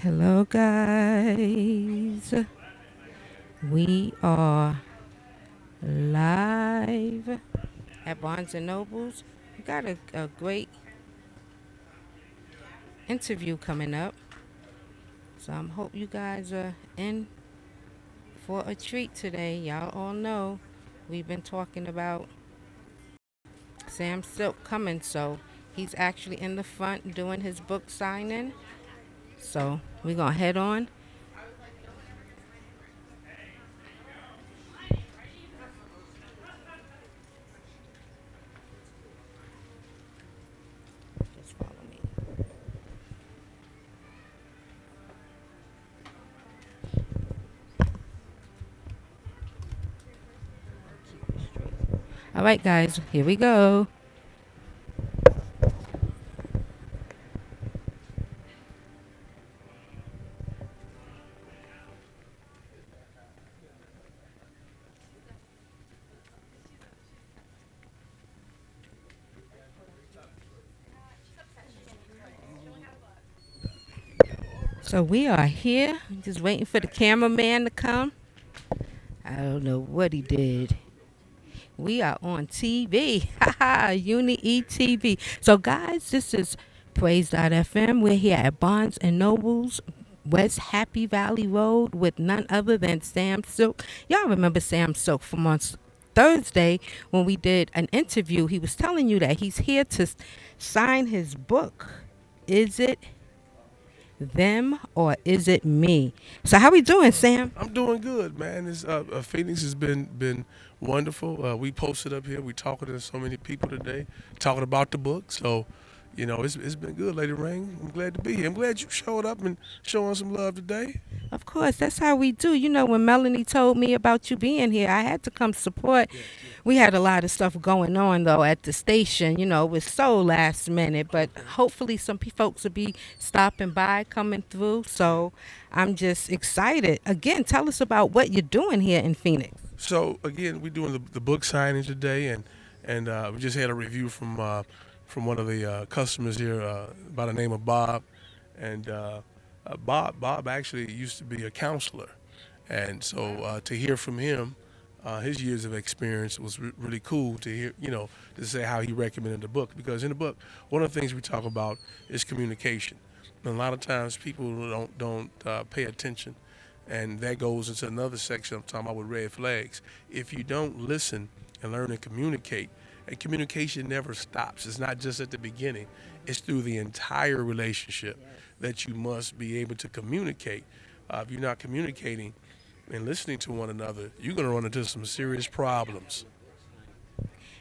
Hello, guys. We are live at Barnes and Nobles. We got a great interview coming up, so I hope you guys are in for a treat today. Y'all all know we've been talking about Sam Silk coming, so he's actually in the front doing his book signing. So we're gonna head on. Just follow me. All right, guys, here we go. So we are here, just waiting for the cameraman to come. I don't know what he did. We are on TV. Haha, Uni ETV. So guys, this is PRAYz.FM. We're here at Barnes and Nobles, West Happy Valley Road with none other than Sam Silk. Y'all remember Sam Silk from on Thursday when we did an interview. He was telling you that he's here to sign his book. Is it them or is it me? So how we doing, Sam? I'm doing good, man. This Phoenix has been wonderful. We posted up here. We talking to so many people today, talking about the book. So, it's been good, Lady Rain. I'm glad to be here. I'm glad you showed up and showing some love today. Of course, that's how we do. You know, when Melanie told me about you being here, I had to come support. We had a lot of stuff going on though at the station. You know, it was so last minute, but hopefully some folks will be stopping by, coming through. So I'm just excited. Again, tell us about what you're doing here in Phoenix. So again, we're doing the book signing today, and we just had a review from one of the customers here by the name of Bob, and Bob actually used to be a counselor, and so to hear from him, his years of experience was really cool to hear. To say how he recommended the book, because in the book, one of the things we talk about is communication. And a lot of times people don't pay attention, and that goes into another section I'm talking about with red flags. If you don't listen and learn to communicate, and communication never stops. It's not just at the beginning; it's through the entire relationship that you must be able to communicate. If you're not communicating and listening to one another, you're going to run into some serious problems.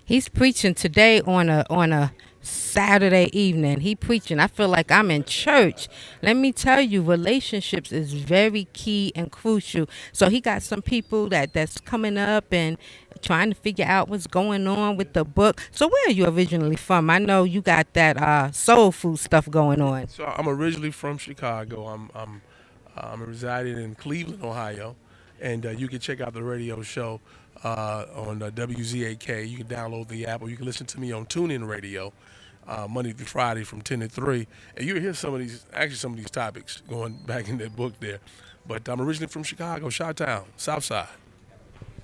He's preaching today on a Saturday evening. He preaching. I feel like I'm in church. Let me tell you, relationships is very key and crucial. So he got some people that's coming up and trying to figure out what's going on with the book. So where are you originally from? I know you got that soul food stuff going on. So I'm originally from Chicago. I'm residing in Cleveland, Ohio, and you can check out the radio show on WZAK. You can download the app, or you can listen to me on TuneIn Radio Monday through Friday from 10 to 3. And you'll hear some of these topics going back in that book there. But I'm originally from Chicago, Chi-Town, South Side.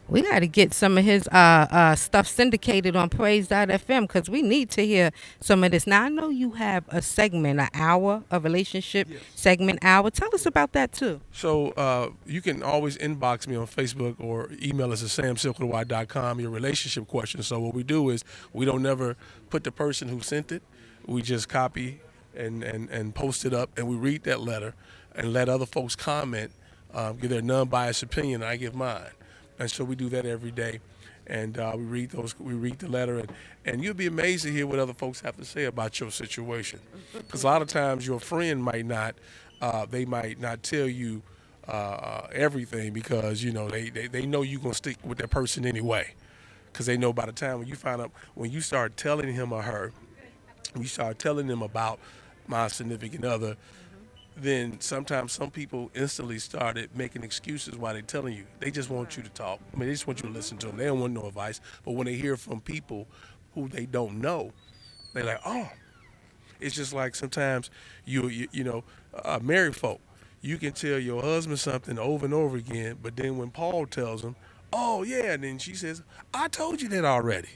We got to get some of his stuff syndicated on PRAYz.FM because we need to hear some of this. Now, I know you have a segment, an hour, a relationship segment hour. Tell us about that, too. So you can always inbox me on Facebook or email us at samsilkwhy.com your relationship questions. So what we do is we don't never put the person who sent it. We just copy and post it up, and we read that letter and let other folks comment, give their non-biased opinion, and I give mine. And so we do that every day, and we read the letter, and you'll be amazed to hear what other folks have to say about your situation. Because a lot of times your friend might not, they might not tell you everything, because they know you're gonna stick with that person anyway. Because they know by the time when you start telling him or her, when you start telling them about my significant other, then sometimes some people instantly started making excuses why they're telling you. They just want you to talk. I mean, they just want you to listen to them. They don't want no advice. But when they hear from people who they don't know, they're like, oh. It's just like sometimes married folk. you can tell your husband something over and over again, but then when Paul tells him, "Oh yeah," and then she says, "I told you that already."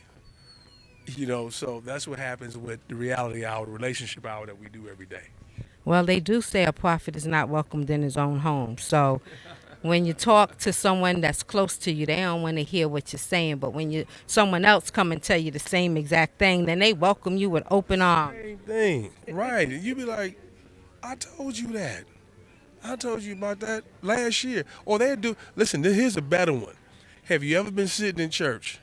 So that's what happens with the reality hour, relationship hour that we do every day. Well, they do say a prophet is not welcomed in his own home. So when you talk to someone that's close to you, they don't want to hear what you're saying. But when someone else come and tell you the same exact thing, then they welcome you with open arms. Same thing, right? And you be like, "I told you that. I told you about that last year." Or they do. Listen, here's a better one. Have you ever been sitting in church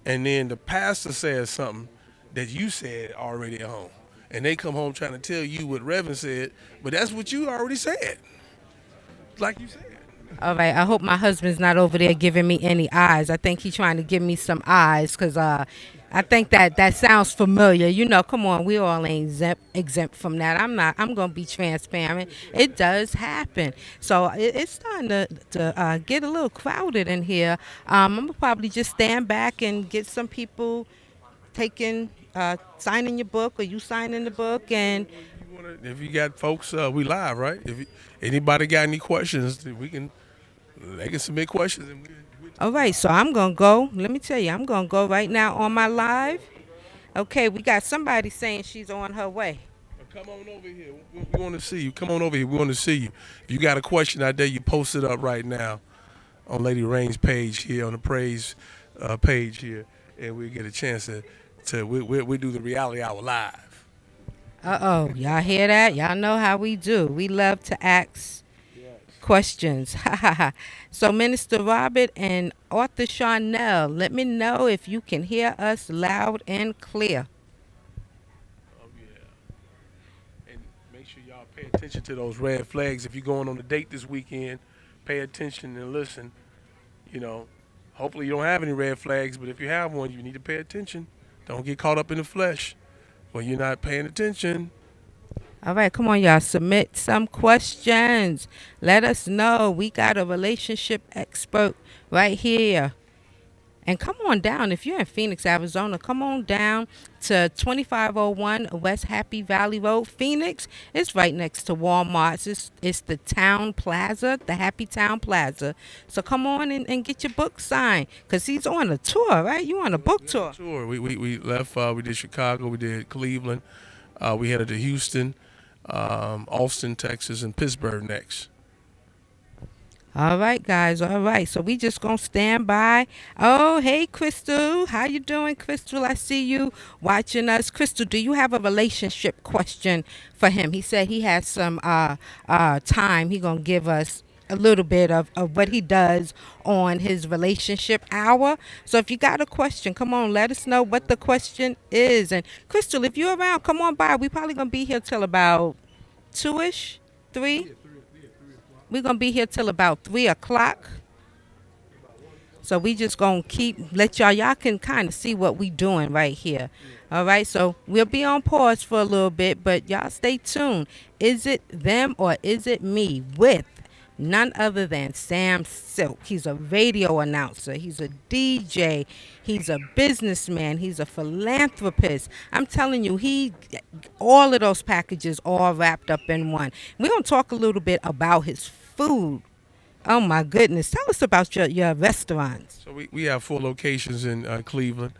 and then the pastor says something that you said already at home, and they come home trying to tell you what Reverend said, but that's what you already said, like you said. All right. I hope my husband's not over there giving me any eyes. I think he's trying to give me some eyes because I think that sounds familiar. Come on, we all ain't exempt from that. I'm not. I'm gonna be transparent. It does happen. So it's starting to get a little crowded in here. I'm gonna probably just stand back and get some people taking signing your book or you signing the book and. If you got folks, we live, right? Anybody got any questions, they can submit questions. All right, so I'm going to go. Let me tell you, I'm going to go right now on my live. Okay, we got somebody saying she's on her way. Come on over here. We want to see you. Come on over here. We want to see you. If you got a question out there, you post it up right now on Lady Rain's page here, on the PRAYz page here, and we get a chance we do the reality hour live. Uh-oh, y'all hear that? Y'all know how we do. We love to ask questions. So Minister Robert and Author Charnel, let me know if you can hear us loud and clear. Oh yeah. And make sure y'all pay attention to those red flags. If you're going on a date this weekend, pay attention and listen. Hopefully you don't have any red flags, but if you have one, you need to pay attention. Don't get caught up in the flesh when you're not paying attention. All right, come on, y'all. Submit some questions. Let us know. We got a relationship expert right here. And come on down. If you're in Phoenix, Arizona, come on down to 2501 West Happy Valley Road, Phoenix. It's right next to Walmart. It's the Town Plaza, the Happy Town Plaza. So come on and get your book signed because he's on a tour, right? You on a book tour. Tour. We left. We did Chicago. We did Cleveland. We headed to Houston, Austin, Texas, and Pittsburgh next. All right, guys. All right. So we just going to stand by. Oh, hey, Crystal. How you doing, Crystal? I see you watching us. Crystal, do you have a relationship question for him? He said he has some time. He going to give us a little bit of what he does on his relationship hour. So if you got a question, come on, let us know what the question is. And Crystal, if you're around, come on by. We probably going to be here till about 2-ish, 3. We're going to be here till about 3 o'clock. So we just going to let y'all can kind of see what we doing right here. All right, so we'll be on pause for a little bit, but y'all stay tuned. Is it them or is it me with none other than Sam Sylk? He's a radio announcer. He's a DJ. He's a businessman. He's a philanthropist. I'm telling you, all of those packages all wrapped up in one. We're going to talk a little bit about his food. Oh, my goodness. Tell us about your restaurants. So we have 4 locations in Cleveland,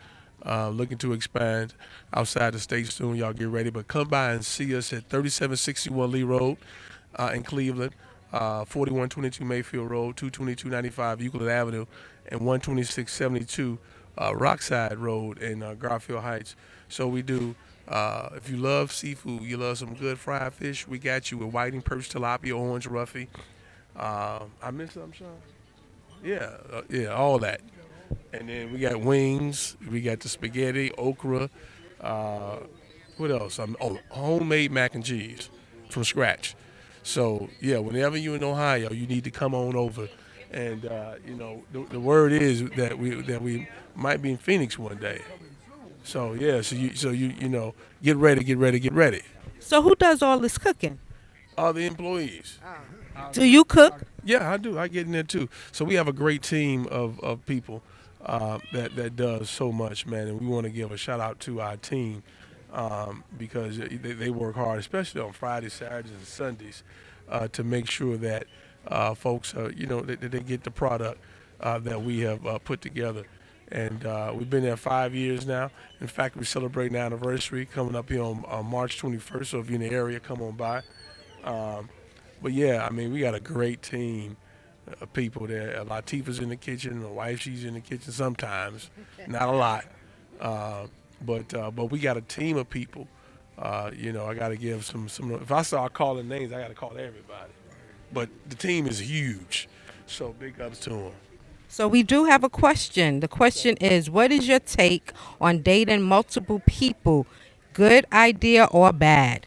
looking to expand outside the state soon. Y'all get ready. But come by and see us at 3761 Lee Road in Cleveland. 4122 Mayfield Road, 22295 Euclid Avenue, and 12672 Rockside Road in Garfield Heights. So we do, if you love seafood, you love some good fried fish, we got you with whiting, perch, tilapia, orange, roughy. I missed something, Sean? Yeah, all that. And then we got wings, we got the spaghetti, okra, what else? Homemade mac and cheese from scratch. So, yeah, whenever you're in Ohio, you need to come on over. And, the word is that we might be in Phoenix one day. So, yeah, you get ready. So who does all this cooking? All the employees. Do you cook? Yeah, I do. I get in there, too. So we have a great team of people that does so much, man. And we want to give a shout-out to our team because they work hard, especially on Fridays, Saturdays, and Sundays. to make sure that folks, that they get the product that we have put together. And we've been there 5 years now. In fact, we're celebrating our anniversary coming up here on March 21st. So if you're in the area, come on by. Um, but yeah, I mean, we got a great team of people there. Latifah's in the kitchen. My wife, she's in the kitchen sometimes, not a lot. Uh, but we got a team of people. I got to give some. If I start calling names, I got to call everybody. But the team is huge, so big ups to them. So we do have a question. The question is, what is your take on dating multiple people? Good idea or bad?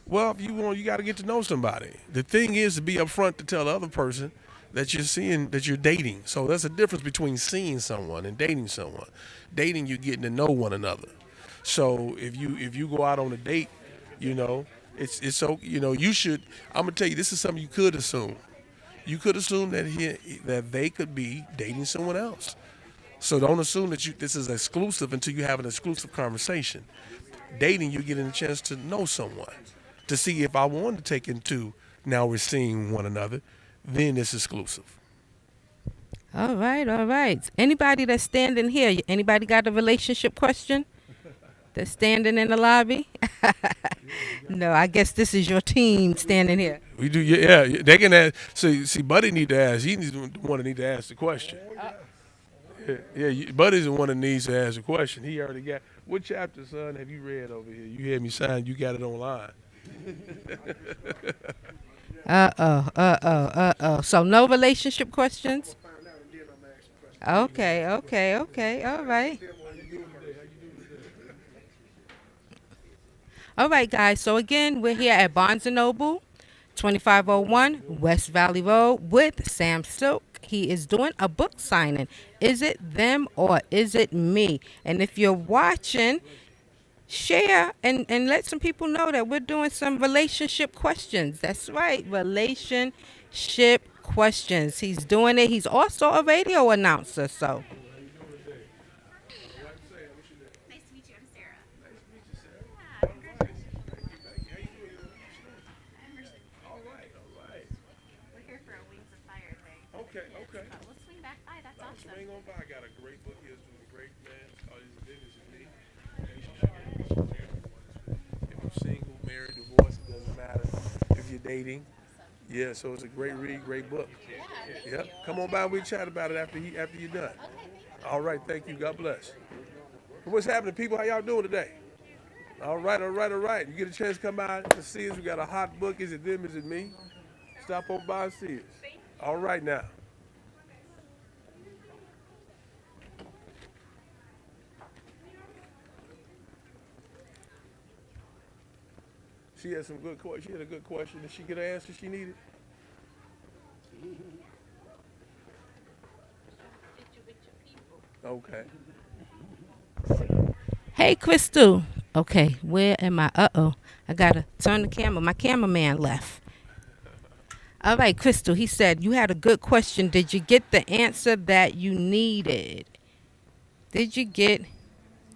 Well, if you want, you got to get to know somebody. The thing is to be upfront to tell the other person that you're dating. So there's a difference between seeing someone and dating someone. Dating, you're getting to know one another. So if you go out on a date, you know, it's so you should. I'm gonna tell you, this is something you could assume. You could assume that they could be dating someone else. So don't assume that this is exclusive until you have an exclusive conversation. Dating, you're getting a chance to know someone, to see if I want to take into now we're seeing one another, then it's exclusive. All right, all right. Anybody that's standing here, anybody got a relationship question? That's standing in the lobby? No, I guess this is your team standing here. We do, yeah. They can ask. See, Buddy need to ask. He's the one that need to ask the question. Buddy's the one that needs to ask the question. He already got. What chapter, son, have you read over here? You had me sign. You got it online. So no relationship questions? Okay, okay, okay. All right. All right, guys. So again, we're here at Barnes& and Noble, 2501 West Valley Road with Sam Sylk. He is doing a book signing. Is it them or is it me? And if you're watching, share and let some people know that we're doing some relationship questions. That's right, relationship questions. He's doing it. He's also a radio announcer. So, Nice to meet you. I'm Sarah. Emerson. We're here for a Wings of Fire thing. Okay. But we'll swing back by. That's awesome. Swing on by. I got a great book here. It's doing great, man. All these business is me. If you're single, married, divorced, it doesn't matter. If you're dating, yeah. So it's a great read, great book. Yep. Come on by. We chat about it after you're done. All right. Thank you. God bless. What's happening, people? How y'all doing today? All right. You get a chance to come by to see us. We got a hot book. Is it them? Is it me? Stop on by and see us. All right now. She had some good questions. She had a good question. Did she get an answer she needed? Okay. hey, Crystal. Okay, where am I? I gotta turn the camera. My cameraman left. All right, Crystal. He said you had a good question. Did you get the answer that you needed? Did you get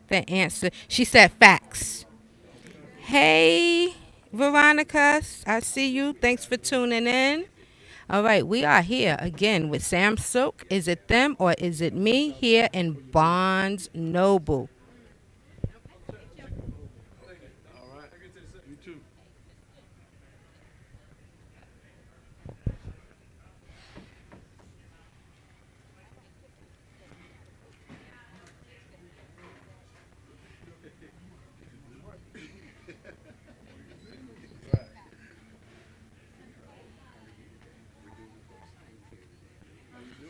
the answer? She said facts. Hey, Veronica, I see you. Thanks for tuning in. All right, we are here again with Sam Sylk. Is it them or is it me here in Barnes Noble? All right. You too.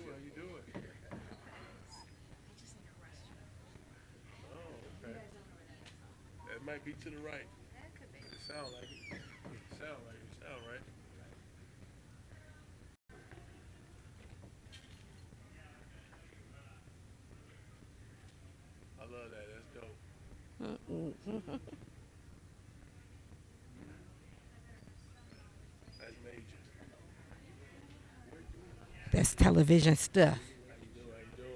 How you doing? Oh, okay. That might be to the right. It sound like it. Sound right. I love that. That's dope. That's major. That's television stuff. How you doing?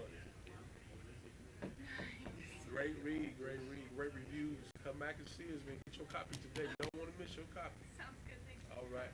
Great reviews. Come back and see us, man. Get your copy today. You don't want to miss your copy. Sounds good. Thanks. All right.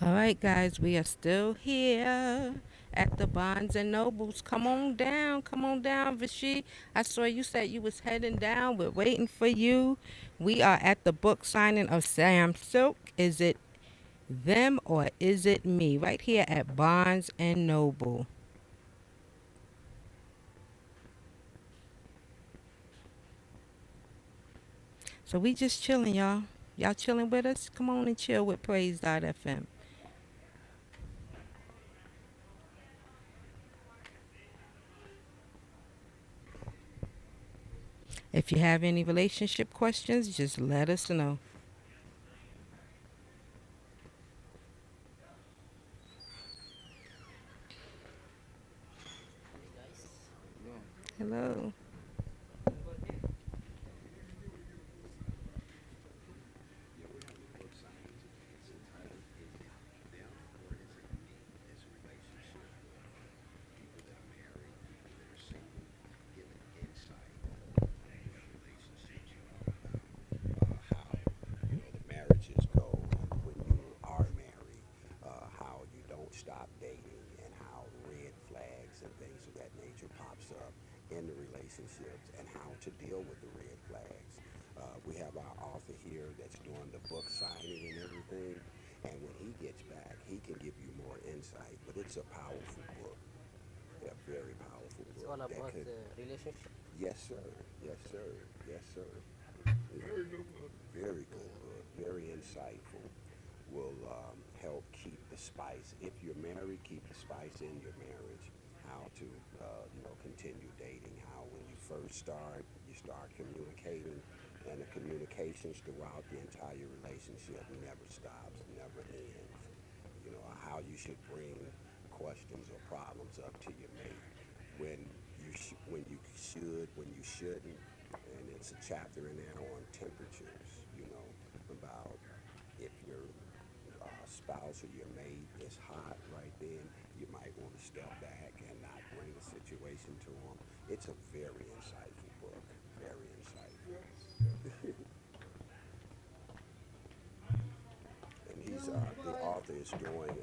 All right, guys, we are still here at the Bonds and Nobles. Come on down, Vashi. I saw you said you was heading down. We're waiting for you. We are at the book signing of Sam Silk. Is it them or is it me? Right here at Bonds and Noble. So we just chilling, y'all. Y'all chilling with us? Come on and chill with Praise.fm. If you have any relationship questions, just let us know. Hello. The marriages go and when you are married, how you don't stop dating and how red flags and things of that nature pops up in the relationships and how to deal with the red flags. We have our author here that's doing the book signing and everything, and when he gets back, he can give you more insight. But it's a powerful book, a very powerful It's book all that about could. the relationship. Yes, sir. Yes, sir. Yes, sir. Very good book, very insightful. Will help keep the spice. If you're married, keep the spice in your marriage. How to, continue dating. How when you first start, you start communicating, and the communications throughout the entire relationship never stops, never ends. How you should bring questions or problems up to your mate when when you should, when you shouldn't, and it's a chapter in there on temperatures. About if your spouse or your mate is hot right then, you might want to step back and not bring a situation to them. It's a very insightful book, very insightful, and the author is doing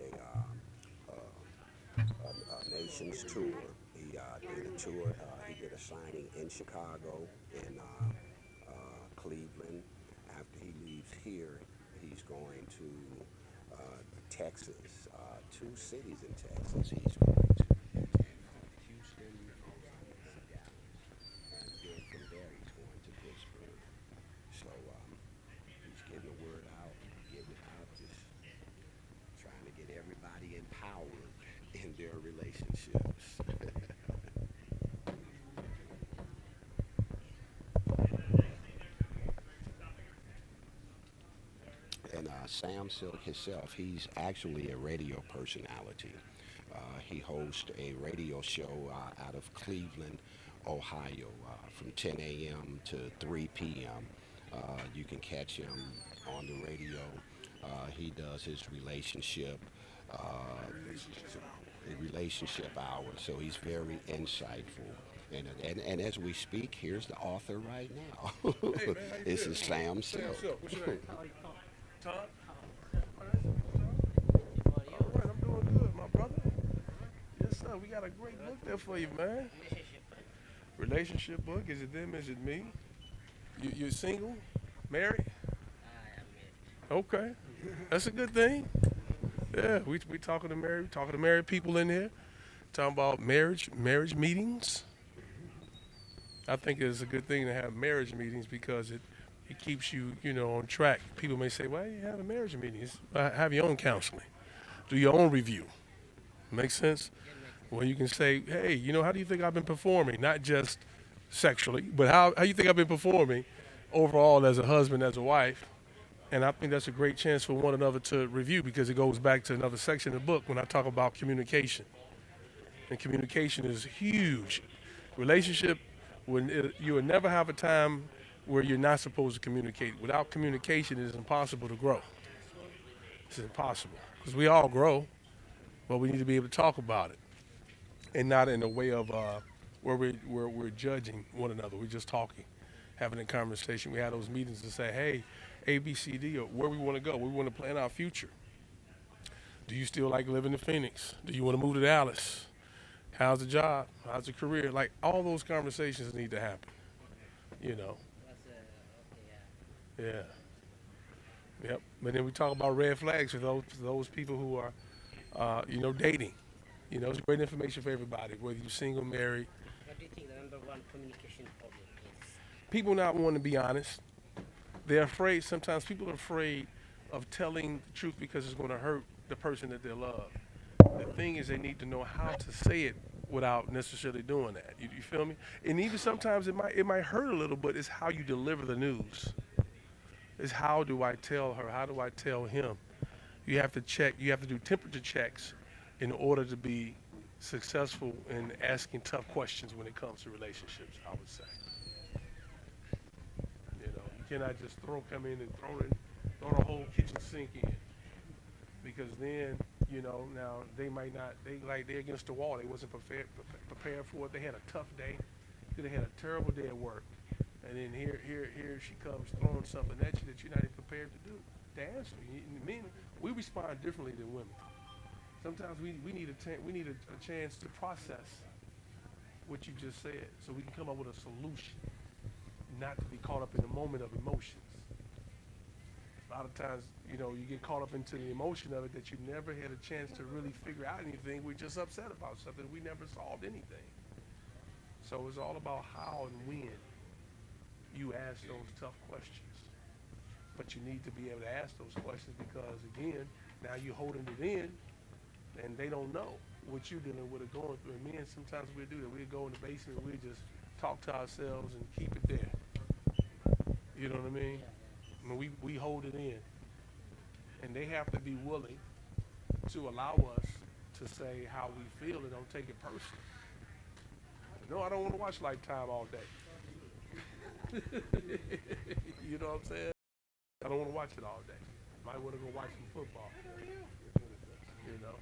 a nation's tour. He did a tour. He did a signing in Chicago, in Cleveland. After he leaves here, he's going to Texas, two cities in Texas. He's going to Houston and Dallas, and then from there he's going to Pittsburgh. So he's getting the word out, getting it out, just trying to get everybody empowered in their relationships. And Sam Silk himself, he's actually a radio personality. He hosts a radio show out of Cleveland, Ohio, from 10 a.m. to 3 p.m. You can catch him on the radio. He does his relationship hour, so he's very insightful. And as we speak, here's the author right now. Hey man, how you This feeling? is Sam Sam Silk. Silk, what's your name? Tom? How are All you? right, I'm doing good, my brother. Yes, sir. We got a great book there for you, man. Relationship. Relationship book. Is it them? Is it me? You're single? Married? I am married. Okay. That's a good thing. Yeah, we talking to married people in here. Talking about marriage meetings. I think it's a good thing to have marriage meetings because it keeps you, on track. People may say, "Why you have a marriage meeting?" Have your own counseling, do your own review. Make sense? It makes sense. Well, you can say, "Hey, how do you think I've been performing? Not just sexually, but how you think I've been performing overall as a husband, as a wife?" And I think that's a great chance for one another to review because it goes back to another section of the book when I talk about communication. And communication is huge. Relationship, you will never have a time where you're not supposed to communicate. Without communication, it is impossible to grow. It's impossible because we all grow, but we need to be able to talk about it and not in a way of where we're judging one another. We're just talking, having a conversation. We have those meetings to say, hey, A, B, C, D, or where we want to go. We want to plan our future. Do you still like living in Phoenix? Do you want to move to Dallas? How's the job? How's the career? Like all those conversations need to happen. You know. That's okay. Yeah. Yep. But then we talk about red flags for those people who are, dating. It's great information for everybody, whether you're single, married. What do you think the number one communication problem is? People not wanting to be honest. They're afraid. Sometimes people are afraid of telling the truth because it's going to hurt the person that they love. The thing is, they need to know how to say it without necessarily doing that. You feel me? And even sometimes it might hurt a little, but it's how you deliver the news. It's how do I tell her? How do I tell him? You have to check. You have to do temperature checks in order to be successful in asking tough questions when it comes to relationships. I would say. You cannot just come in and throw the whole kitchen sink in, because then now they might not they're against the wall. They wasn't prepared for it. They had a tough day. They had a terrible day at work, and then here she comes throwing something at you that you're not even prepared to answer. Men, we respond differently than women. Sometimes we need a chance to process what you just said, so we can come up with a solution, not to be caught up in the moment of emotions. A lot of times, you get caught up into the emotion of it that you never had a chance to really figure out anything. We're just upset about something. We never solved anything. So it's all about how and when you ask those tough questions. But you need to be able to ask those questions because, again, now you're holding it in and they don't know what you're dealing with or going through. And men, sometimes we do that. We go in the basement and we just talk to ourselves and keep it there. You know what I mean? I mean, we hold it in. And they have to be willing to allow us to say how we feel and don't take it personally. No, I don't want to watch Lifetime all day. You know what I'm saying? I don't want to watch it all day. Might want to go watch some football. You know?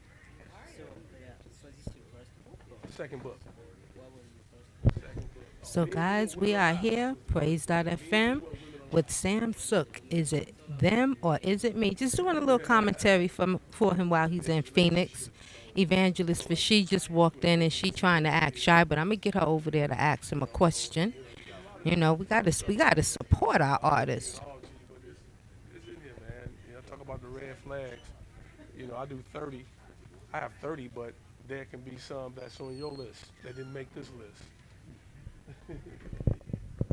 So this is your first book? Or Second book. what was your first book? Second book. So, guys, we are here, PRAYz.FM, with Sam Sylk. Is it them or is it me? Just doing a little commentary for him while he's in Phoenix. Evangelist for she just walked in and she trying to act shy, but I'm gonna get her over there to ask him a question. We gotta support our artists. It's in here, man. Talk about the red flags. I do 30. I have 30, but there can be some that's on your list that didn't make this list.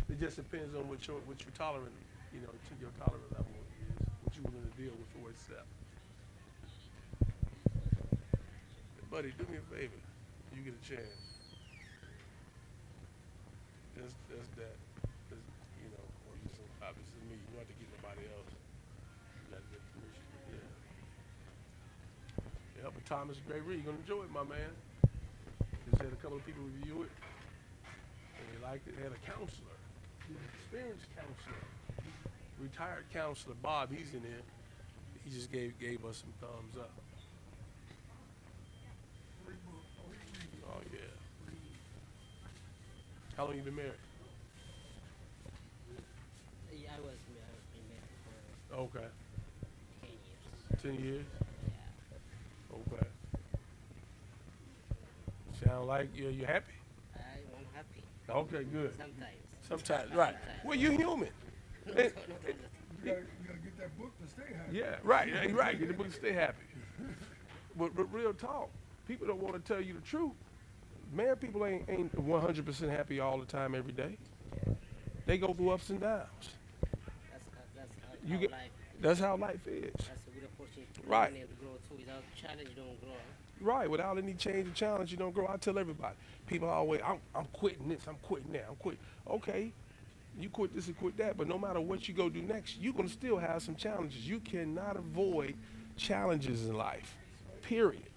It just depends on what you're tolerant, to your tolerant level is, what you're willing to deal with or accept. Buddy, do me a favor. You get a chance. That's that. Obviously me. You don't have to get nobody else. You got to get permission. Yeah, but Thomas, great read. You're gonna enjoy it, my man. Just had a couple of people review it, and they liked it. They had a counselor, an experienced counselor, retired counselor Bob. He's in there. He just gave us some thumbs up. Oh yeah. How long you been married? Yeah, I was married for Okay. 10 years. 10 years. Yeah. Okay. Sound like you're happy? I'm happy. Okay, good. Sometimes. Right. Well, you're human. Not And- all the time. You gotta get that book to stay happy. yeah, right. Right. Get the book to stay happy. But real talk, people don't want to tell you the truth. Married people ain't 100% happy all the time every day. They go through ups and downs. That's You how get- life. That's how life is. That's a good opportunity to Right. learn and grow too. Without challenge, you don't grow. Right. Without any change and challenge, you don't grow. I tell everybody. People always, I'm quitting this. I'm quitting that. I'm quitting. Okay. You quit this and quit that, but no matter what you go do next, you're going to still have some challenges. You cannot avoid challenges in life, period.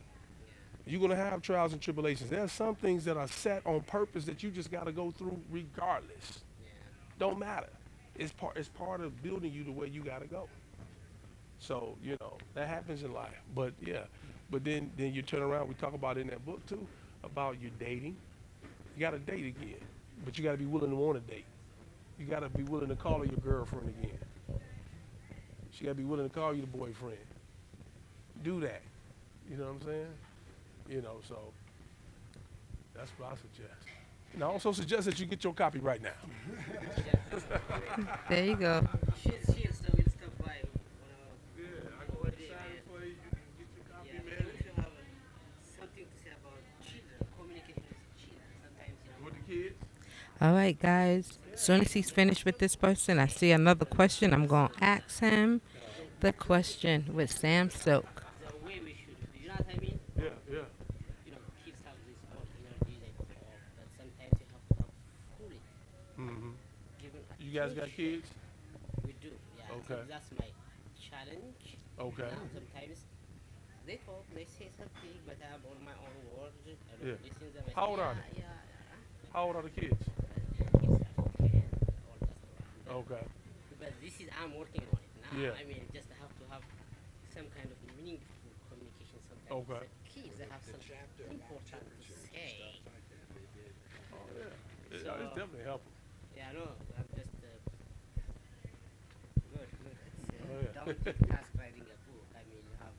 You're going to have trials and tribulations. There are some things that are set on purpose that you just got to go through regardless. Don't matter. It's part of building you the way you got to go. So, that happens in life. But, yeah. But then you turn around, we talk about it in that book, too, about your dating. You got to date again, but you got to be willing to want to date. You got to be willing to call her your girlfriend again. She got to be willing to call you the boyfriend. Do that. You know what I'm saying? So that's what I suggest. And I also suggest that you get your copy right now. There you go. She'll still will stop by when Yeah, I go ahead and sign it for you. You can get your copy, yeah, man. we also have something to say about children, communication with children. Sometimes, With the kids. All right, guys. As soon as he's finished with this person, I see another question. I'm going to ask him the question with Sam Silk. the way we should, you know what I mean? Yeah, yeah. Kids have this own energy they put off, but sometimes you have to have full it, Hmm. given You guys got attention. kids? We do, yeah. Okay. So that's my challenge. Okay. Sometimes they talk, they say something, but I have all my own words. I don't Yeah. listen to them. I How say, old are they? yeah, How old are the kids? kids are okay, all that stuff. Okay. But this is, I'm working on it now. Yeah. I mean, just have to have some kind of meaningful communication sometimes. Okay. The kids, they have something important to say. Oh yeah. It's So- definitely helpful. Yeah, I know. I'm just good. It's Oh, yeah. daunting task writing a book. I mean, you have.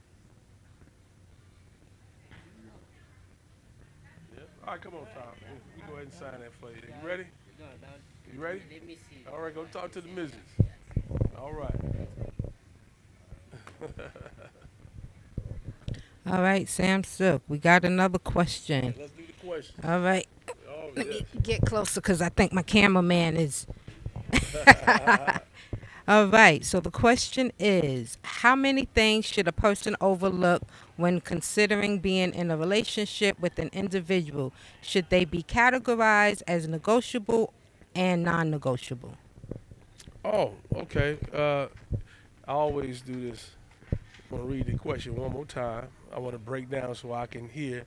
Yeah. All right, come on, Tom. We go ahead and sign that for you. You ready? No, now, You ready? let me see. All right, go talk to the missus. Yes. All right. All right, Sam Silk. We got another question. Let's do the question. All right. Oh, Let me yes. get closer because I think my cameraman is. All right. So the question is, how many things should a person overlook when considering being in a relationship with an individual? Should they be categorized as negotiable and non-negotiable? Oh, okay. I always do this. I'm going to read the question one more time. I want to break down so I can hear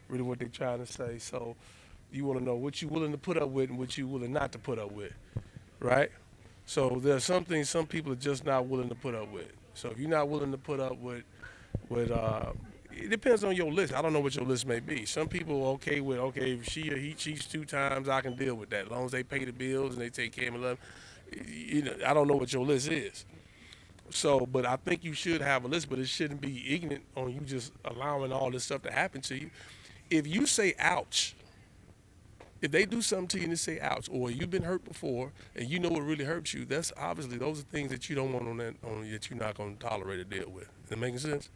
really what they're trying to say. So you want to know what you're willing to put up with and what you're willing not to put up with, right? So there's some things some people are just not willing to put up with. So if you're not willing to put up with it depends on your list. I don't know what your list may be. Some people are okay with, okay, if she or he cheats 2 times, I can deal with that. As long as they pay the bills and they take care of me. I don't know what your list is. So, but I think you should have a list, but it shouldn't be ignorant on you just allowing all this stuff to happen to you. If you say ouch, if they do something to you and they say ouch, or you've been hurt before and you know what really hurts you, that's obviously those are things that you don't want that you're not going to tolerate or deal with. Is that making sense?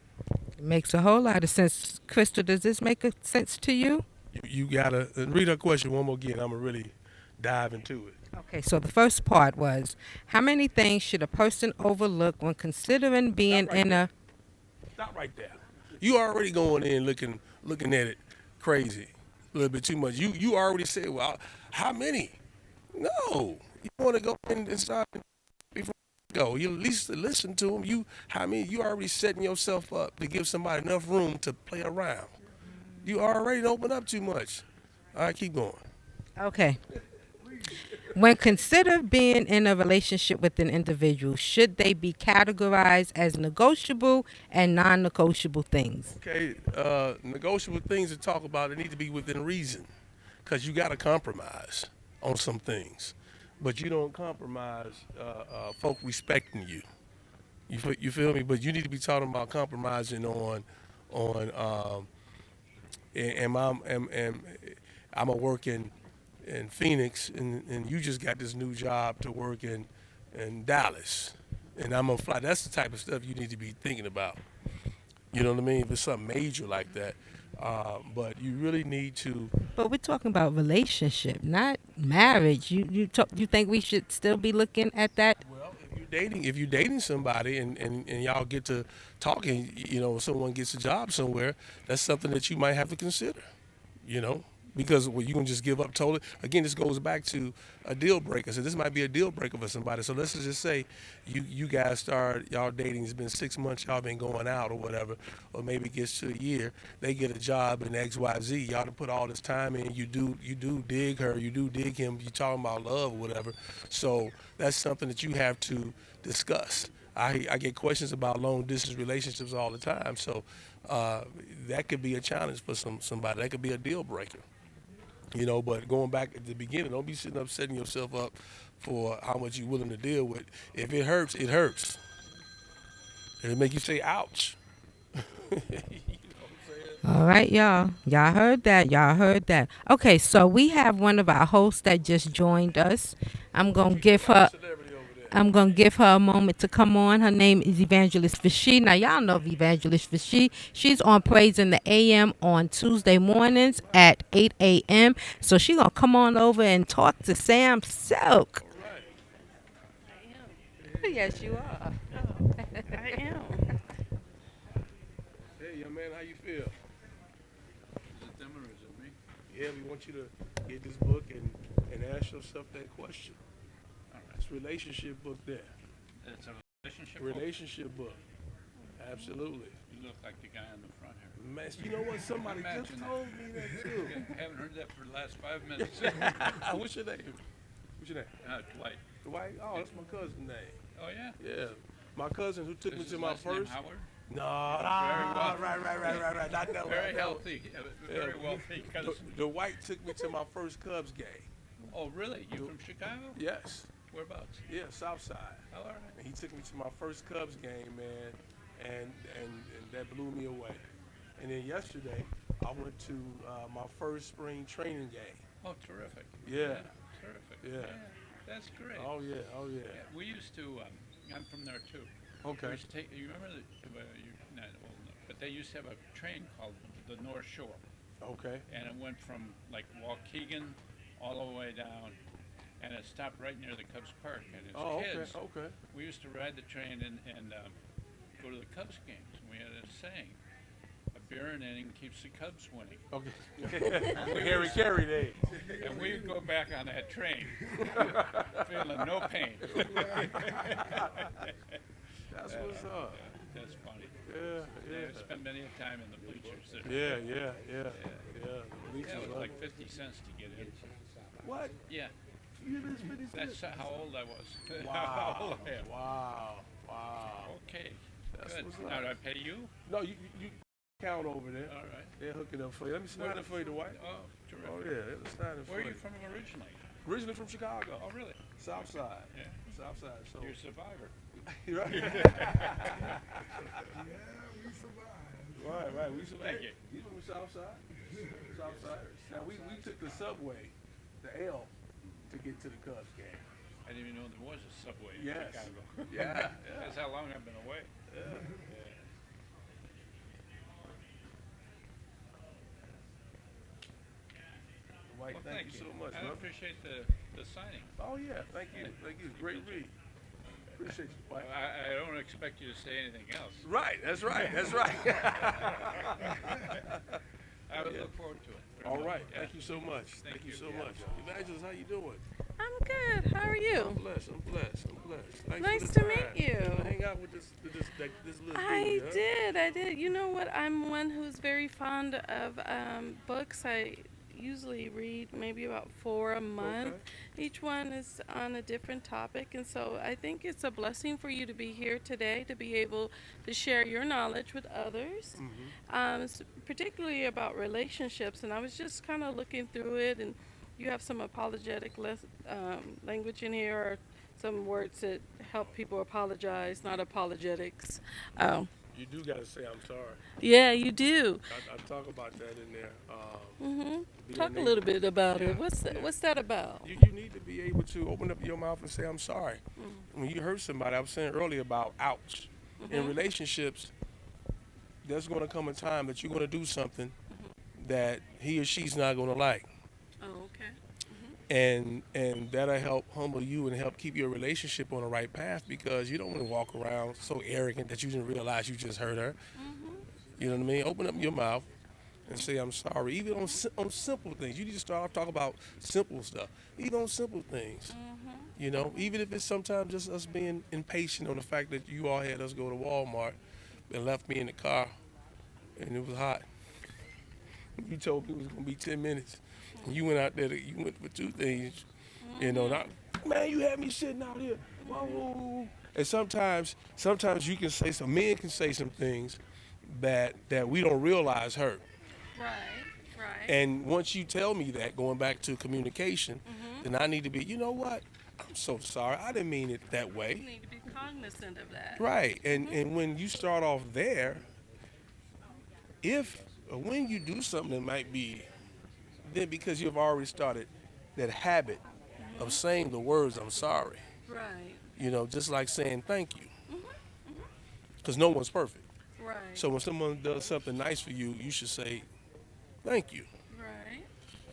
It makes a whole lot of sense. Crystal, does this make a sense to you? You gotta read her question one more again. I'm gonna really dive into it. Okay, so the first part was, how many things should a person overlook when considering being right in a... Stop right there. You already going in looking at it crazy, a little bit too much. You already said, well, how many? No, you want to go in and start before you go. You at least listen to them. You already setting yourself up to give somebody enough room to play around. You already open up too much. All right, keep going. Okay. When considered being in a relationship with an individual, should they be categorized as negotiable and non-negotiable things? Okay, negotiable things to talk about, they need to be within reason, because you got to compromise on some things, but you don't compromise folk respecting you. You feel me? But you need to be talking about compromising on and I'm a work in Phoenix, and you just got this new job to work in Dallas, and I'm gonna fly. That's the type of stuff you need to be thinking about. You know what I mean? If it's something major like that, but you really need to. But we're talking about relationship, not marriage. You think we should still be looking at that? Well, if you're dating somebody and y'all get to talking, someone gets a job somewhere, that's something that you might have to consider. You know, because you can just give up totally. Again, this goes back to a deal breaker. So this might be a deal breaker for somebody. So let's just say you guys start y'all dating. It's been 6 months. Y'all been going out or whatever, or maybe it gets to a year. They get a job in XYZ. Y'all to put all this time in. You do dig her. You do dig him. You talking about love or whatever. So that's something that you have to discuss. I get questions about long distance relationships all the time. So that could be a challenge for somebody. That could be a deal breaker. But going back at the beginning, don't be sitting up setting yourself up for how much you're willing to deal with. If it hurts, it hurts. It'll make you say, ouch. All right, y'all. Y'all heard that. Y'all heard that. Okay, so we have one of our hosts that just joined us. I'm gonna give her. Celebrity over there. I'm gonna give her a moment to come on. Her name is Evangelist Vichy. Now y'all know Evangelist Vichy. She's on Praise in the AM on Tuesday mornings at 8 a.m. So she gonna come on over and talk to Sam Sylk. All right. Yes, you are. I am. Hey, young man, how you feel? Is it them or is it me? Yeah, we want you to get this book and ask yourself that question. All right. It's a relationship book there. It's a relationship book? Relationship book. Absolutely. You look like the guy in the front here. Man, you know what? Somebody just Imagine that. told me that too. I haven't heard that for the last 5 minutes. What's your name? What's your name? Dwight. Dwight? Oh, that's my cousin's name. Oh, yeah? Yeah. My cousin who took Is me his to my last name first. Howard? No, well. right. Not that Very one. healthy. Very wealthy cousin. Dwight took me to my first Cubs game. Oh, really? You from Chicago? Yes. Whereabouts? Yeah, South Side. Oh, all right. And he took me to my first Cubs game, man, and that blew me away. And then yesterday, I went to my first spring training game. Oh, terrific. Yeah. Terrific. Yeah. That's great. Oh yeah. Yeah, we used to, I'm from there too. Okay. We used to take, you remember, well, you're not old enough, but they used to have a train called the North Shore. Okay. And it went from like Waukegan all the way down, and it stopped right near the Cubs Park. And as Oh, kids, okay. we used to ride the train and go to the Cubs games. And we had a saying, a beer an inning keeps the Cubs winning. Okay. Harry Carey days. And we would go back on that train, feeling no pain. That's what's up. That's funny. Yeah. I spent many a time in the bleachers there. Yeah. The bleachers Yeah, it was love like it. 50 cents to get in. What? Yeah, You did this 50 that's cents? how old I was. How Wow. old I am. Wow. Okay, That's good. what's Now, up. do I pay you? No, you count over there. All right. They'll hook it up for you. Let me sign it for you, Dwight. Oh, terrific. Oh yeah, they'll sign it for Where are you. you from originally? Originally from Chicago. Oh, really? South Side. Yeah. South Side. So You're a survivor. right. We survived. Right. We Thank you. He's from the South Side. South Side. Now we took the subway, the L, to get to the Cubs game. I didn't even know there was a subway in Yes. Chicago. Yeah. That's how long I've been away. Dwight, Well, thank you so much, I brother. appreciate the signing. Oh yeah, thank you. Great read. Appreciate you, Dwight. I don't expect you to say anything else. Right, that's right. I would look forward to it. very All much. right, Yeah. thank you so much. Thank you. so Yeah. much. Evangelist, how you doing? I'm good. How are I'm you? blessed. Thanks Nice for the to time. meet you. Hang out with this little I dude, huh? did. You know what? I'm one who's very fond of books. I usually read maybe about 4 a month. Okay. Each one is on a different topic, and so I think it's a blessing for you to be here today to be able to share your knowledge with others, particularly about relationships. And I was just kind of looking through it, and you have some apologetic language in here, or some words that help people apologize, not apologetics. Oh, You do gotta say I'm sorry. yeah, you do. I talk about that in there. Hmm. Being Talk a able- little bit about Yeah, it. What's yeah. what's that about? You need to be able to open up your mouth and say I'm sorry. When you hurt somebody, I was saying earlier about ouch. In relationships, there's gonna come a time that you're gonna do something that he or she's not gonna like. Oh, okay. And that'll help humble you and help keep your relationship on the right path, because you don't want to walk around so arrogant that you didn't realize you just hurt her. You know what I mean? Open up your mouth and say I'm sorry, even on simple things. You need to start off talking about simple stuff, even on simple things. You know, even if it's sometimes just us being impatient on the fact that you all had us go to Walmart and left me in the car and it was hot. You told me it was gonna be 10 minutes. And you went out there, you went for 2 things, you know, not, man, you had me sitting out here. Whoa. And sometimes you can say men can say some things that we don't realize hurt. Right. Right. And once you tell me that, going back to communication, then I need to be, you know what? I'm so sorry. I didn't mean it that You way. need to be cognizant of that. Right. And when you start off there, if But when you do something that might be, then because you've already started that habit of saying the words "I'm sorry," Right. just like saying thank you, Mhm. Mhm. because no one's perfect. Right. So when someone does something nice for you, you should say thank you. Right.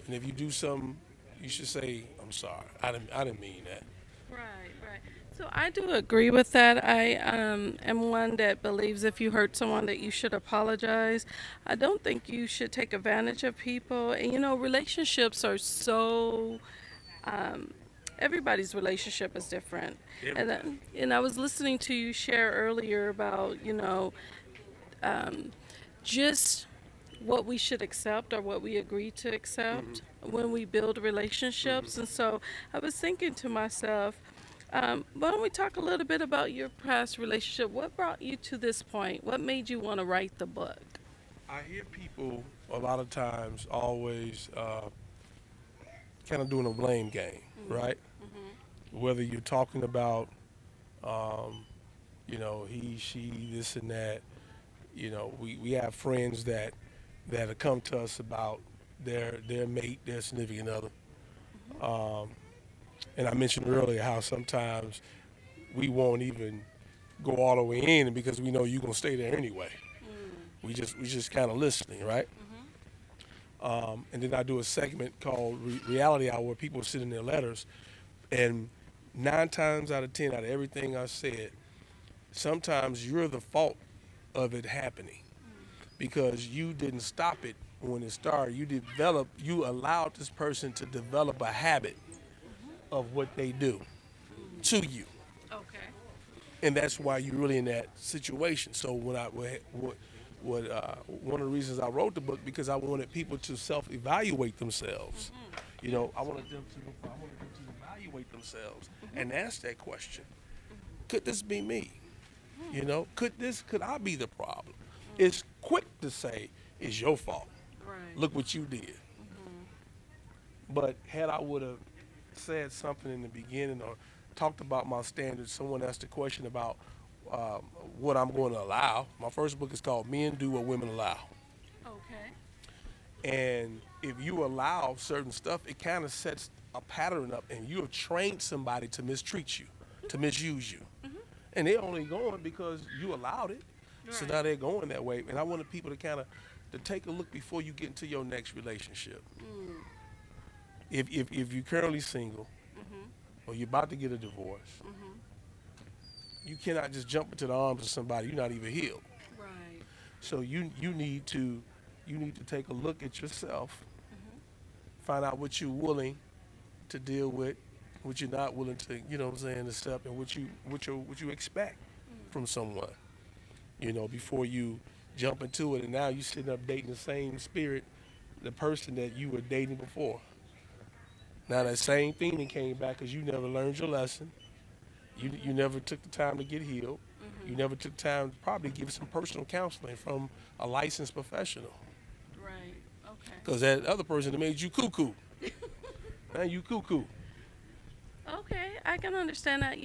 And if you do something, you should say I'm sorry. I didn't mean that. Right, right. So I do agree with that. I am one that believes if you hurt someone that you should apologize. I don't think you should take advantage of people. And relationships are so um, everybody's relationship is different. And Everybody. and I was listening to you share earlier about um, just what we should accept or what we agree to accept when we build relationships. And so I was thinking to myself, why don't we talk a little bit about your past relationship? What brought you to this point? What made you want to write the book? I hear people a lot of times always kind of doing a blame game, right? Whether you're talking about, um, he, she, this and that. We have friends that have come to us about their mate, their significant other. Um, and I mentioned earlier how sometimes we won't even go all the way in because we know you're gonna stay there anyway. We just kind of listening, right? And then I do a segment called Reality Hour where people send in their letters, and 9 times out of 10, out of everything I said, sometimes you're the fault of it happening because you didn't stop it when it started. You allowed this person to develop a habit of what they do to you, Okay. and that's why you're really in that situation. So one of the reasons I wrote the book because I wanted people to self-evaluate themselves. I wanted them to evaluate themselves and ask that question: could this be me? Could I be the problem? It's quick to say it's your fault. Right. Look what you did. But had I would have said something in the beginning or talked about my standards, someone asked a question about what I'm going to allow. My first book is called Men Do What Women Allow. Okay. And if you allow certain stuff, it kind of sets a pattern up, and you have trained somebody to mistreat you, to misuse you. And they're only going because you allowed it. So Right. now they're going that way. And I wanted people to kind of to take a look before you get into your next relationship. If you're currently single or you're about to get a divorce, you cannot just jump into the arms of somebody you're not even healed. Right. So you need to take a look at yourself, find out what you're willing to deal with, what you're not willing to, accept, and what you expect from someone. Before you jump into it, and now you sitting up dating the same spirit, the person that you were dating before. Now that same thing that came back because you never learned your lesson. You never took the time to get healed. You never took time to probably give some personal counseling from a licensed professional. Right. Okay. Because that other person that made you cuckoo. Now you cuckoo. Okay, I can understand that.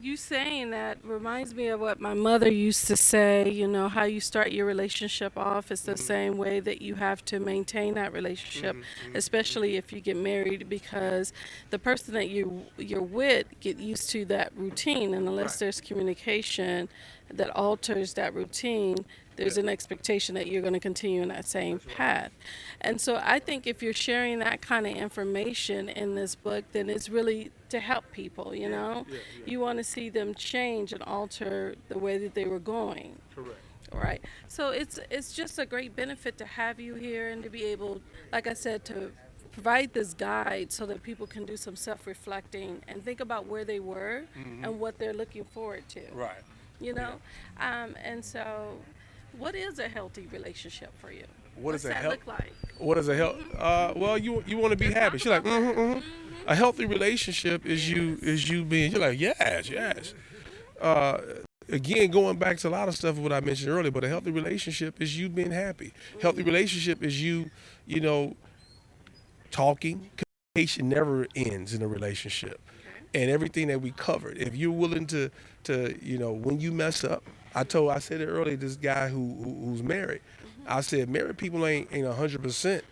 You saying that reminds me of what my mother used to say. How you start your relationship off is the same way that you have to maintain that relationship, especially if you get married, because the person that you're with get used to that routine, and unless Right. there's communication that alters that routine, there's Yeah. an expectation that you're going to continue in that same path. And so I think if you're sharing that kind of information in this book, then it's really to help people, Yeah. You want to see them change and alter the way that they were going. Correct. Right. So it's just a great benefit to have you here and to be able, like I said, to provide this guide so that people can do some self-reflecting and think about where they were and what they're looking forward to. Right. And so, what is a healthy relationship for you? What What's is a that health? look like? What is a health? Well, you want to be Let's happy. talk She's like, about that. A healthy relationship is you being. You're like, yes. Again, going back to a lot of stuff what I mentioned earlier, but a healthy relationship is you being happy. Healthy relationship is you know, talking. Communication never ends in a relationship, and everything that we covered. If you're willing to when you mess up, I said it earlier. This guy who's married, I said married people ain't 100%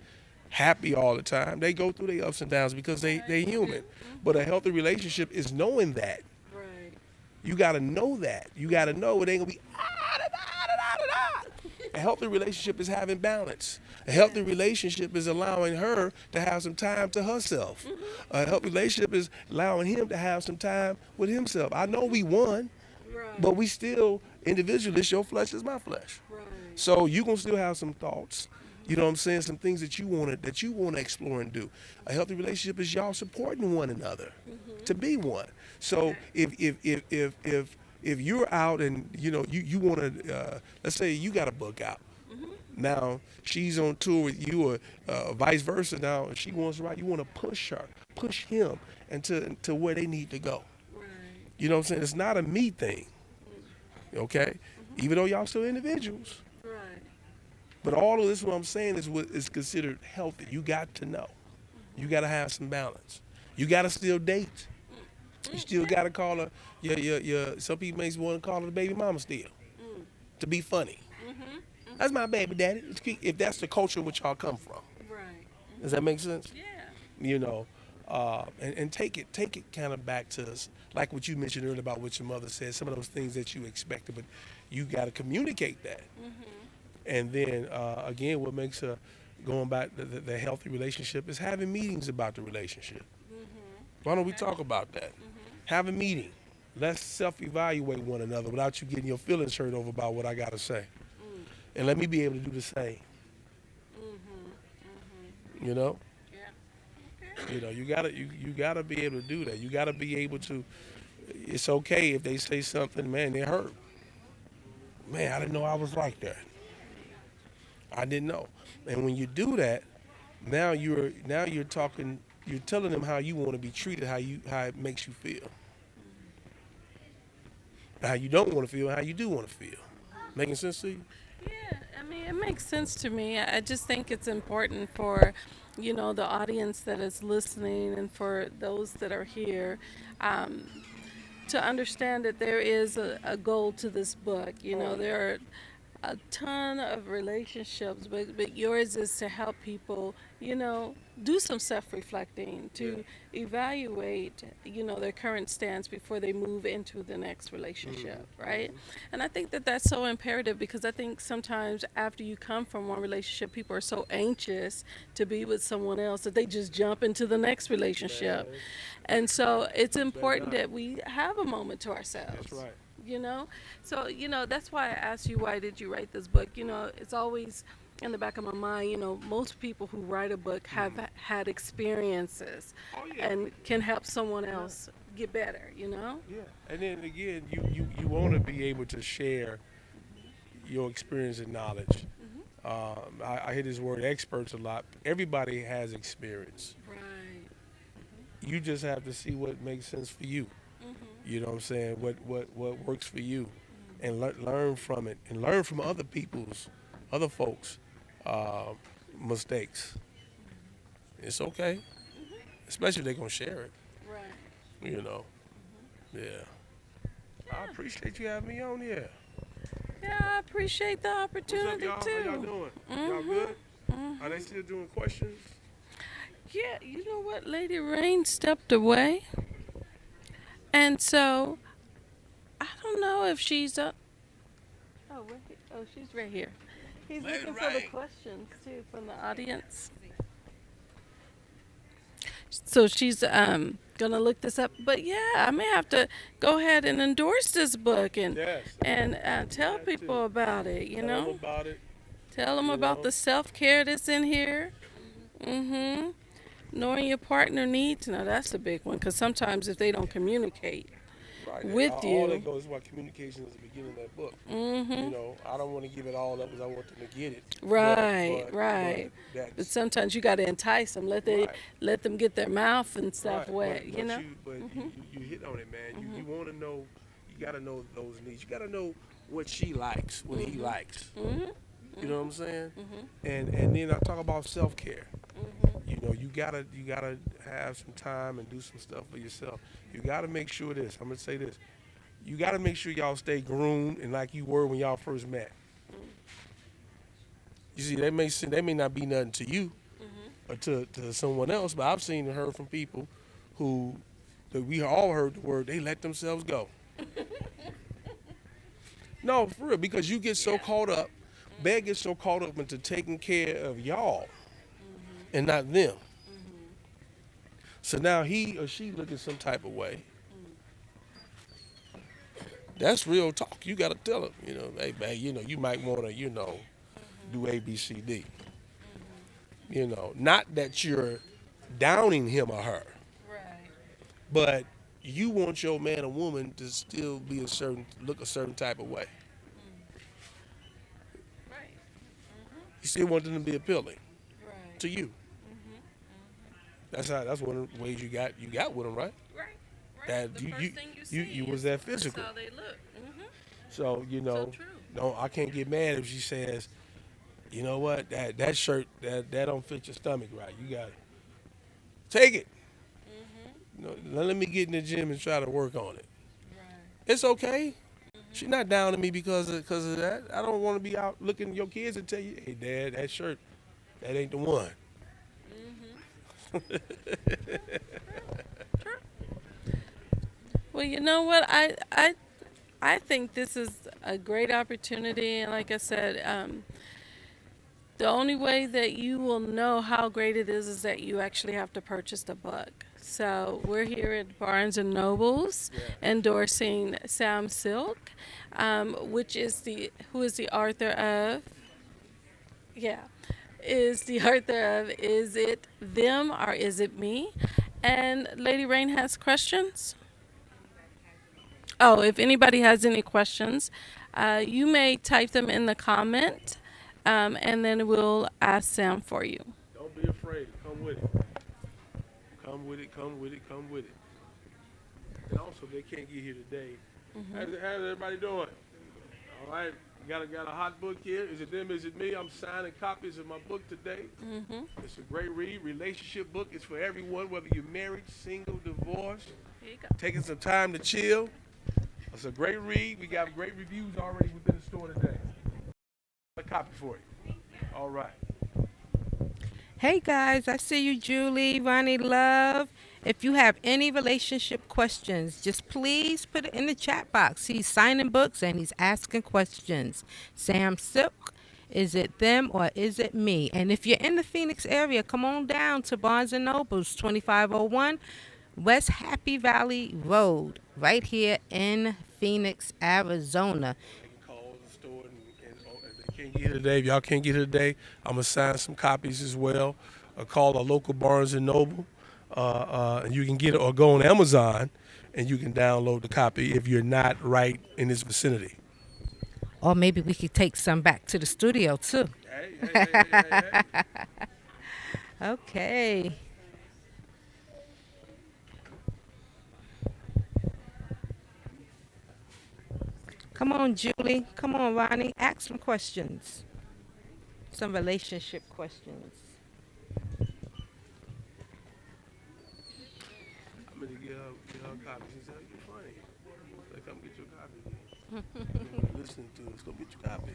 happy all the time. They go through their ups and downs because they human. But a healthy relationship is knowing that. Right. You got to know that. You got to know it ain't gonna be a healthy relationship is having balance. A healthy relationship is allowing her to have some time to herself. A healthy relationship is allowing him to have some time with himself. I know we won, Right. but we still individualists. Your flesh is my flesh. Right. So you gonna still have some thoughts. You know what I'm saying? Some things that you wanna explore and do. A healthy relationship is y'all supporting one another to be one. So if you're out and you wanna let's say you got a book out. Now she's on tour with you, or vice versa. Now if she wants to write, you want to push him into to where they need to go. Right. You know what I'm saying? It's not a me thing, okay? Even though y'all still individuals, Right. but all of this, what I'm saying, is what is considered healthy. You got to know. You got to have some balance. You got to still date. You still got to call her your. Some people may want to call her the baby mama still, to be funny. That's my baby daddy. If that's the culture which y'all come from, Right. does that make sense? Yeah. You know, and take it kind of back to us, like what you mentioned earlier about what your mother said. Some of those things that you expected, but you got to communicate that. And then again, what makes going back the healthy relationship is having meetings about the relationship. Why don't we talk about that? Have a meeting. Let's self-evaluate one another without you getting your feelings hurt over about what I got to say. And let me be able to do the same. You know? Yeah. You know, you gotta be able to do that. You gotta be able to. It's okay if they say something, man, they hurt. Man, I didn't know I was like that. I didn't know. And when you do that, now you're talking. You're telling them how you want to be treated, how it makes you feel, how you don't want to feel, how you do want to feel. Making sense to you? Yeah, I mean, it makes sense to me. I just think it's important for, the audience that is listening and for those that are here, um, to understand that there is a goal to this book. There are a ton of relationships, but yours is to help people, do some self-reflecting, to evaluate, their current stance before they move into the next relationship, right? And I think that that's so imperative because I think sometimes after you come from one relationship, people are so anxious to be with someone else that they just jump into the next relationship. And so it's important that we have a moment to ourselves. That's right. So that's why I asked you, why did you write this book? It's always in the back of my mind. Most people who write a book have had experiences and can help someone else get better. Yeah. And then again, you want to be able to share your experience and knowledge. I hear this word experts a lot. Everybody has experience. Right. You just have to see what makes sense for you. You know what I'm saying? What works for you, and learn from it, and learn from other folks' mistakes. It's okay, especially if they're gonna share it. Right. You know, yeah. I appreciate you having me on here. Yeah, I appreciate the What's up, opportunity y'all? too. How y'all doing? Y'all good? Are they still doing questions? Yeah, you know what? Lady Rain stepped away. And so, I don't know if she's up. Oh, she's right here. He's Lady looking for the Rain. questions too from the audience. So she's gonna look this up. But yeah, I may have to go ahead and endorse this book and Yes. tell Have people to. about it. Tell them about it. Tell them you about know. the self-care that's in here. Knowing your partner needs. Now that's a big one because sometimes if they don't communicate Right. with All you. that goes is why communication is the beginning of that book. You know, I don't want to give it all up because I want them to get it. Right, But right. But that's sometimes you got to entice them. Right. Let them get their mouth and stuff right. wet. But you hit on it, man. You want to know. You got to know those needs. You got to know what she likes, what he likes. You know what I'm saying? And then I talk about self care. You know, you gotta have some time and do some stuff for yourself. You gotta make sure this. I'm gonna say this. You gotta make sure y'all stay groomed and like you were when y'all first met. You see, they may not be nothing to you or to someone else, but I've seen and heard from people who that we all heard the word, they let themselves go. No, for real, because you get so caught up, Bear gets so caught up into taking care of y'all and not them. So now he or she looking some type of way. That's real talk. You got to tell them, hey, man, you might want to, do A, B, C, D. Not that you're downing him or her, Right. but you want your man or woman to still be look a certain type of way. Right. You still want them to be appealing Right. to you. That's one of the ways you got with them, right? Right. Right. That The you first thing you see you was that physical. That's how they look. So So true. no, I can't get mad if she says, you know what, that shirt that don't fit your stomach right. You got to take it. Let me get in the gym and try to work on it. Right. It's okay. She's not down to me because of that. I don't want to be out looking at your kids and tell you, hey, Dad, that shirt, that ain't the one. Well, you know what? I think this is a great opportunity, and like I said, the only way that you will know how great it is that you actually have to purchase the book. So we're here at Barnes and Nobles endorsing Sam Sylk, who is the author of is the author of Is It Them or Is It Me? And Lady Rain has questions. Oh, if anybody has any questions, you may type them in the comment, and then we'll ask Sam for you. Don't be afraid. Come with it. Come with it. Come with it. Come with it. And also, they can't get here today. How's everybody doing? All right. Got a hot book here. Is it them? Is it me? I'm signing copies of my book today. It's a great read. Relationship book. It's for everyone, whether you're married, single, divorced, Here you go. taking some time to chill. It's a great read. We got great reviews already within the store today. A copy for you. All right. Hey guys, I see you, Julie, Ronnie Love. If you have any relationship questions, just please put it in the chat box. He's signing books and he's asking questions. Sam Sylk, is it them or is it me? And if you're in the Phoenix area, come on down to Barnes & Noble's 2501 West Happy Valley Road, right here in Phoenix, Arizona. They can call the store and if they can't get here today, if y'all can't get here today, I'm going to sign some copies as well. Call a local Barnes & Noble. And you can get it or go on Amazon and you can download the copy if you're not right in this vicinity. Or maybe we could take some back to the studio too. Hey. Okay. Come on, Julie. Come on, Ronnie. Ask some questions. Some relationship questions. I'm going to get her copies. She said, you're funny. Like, come get your copy. You're listening to us. Go get your copy.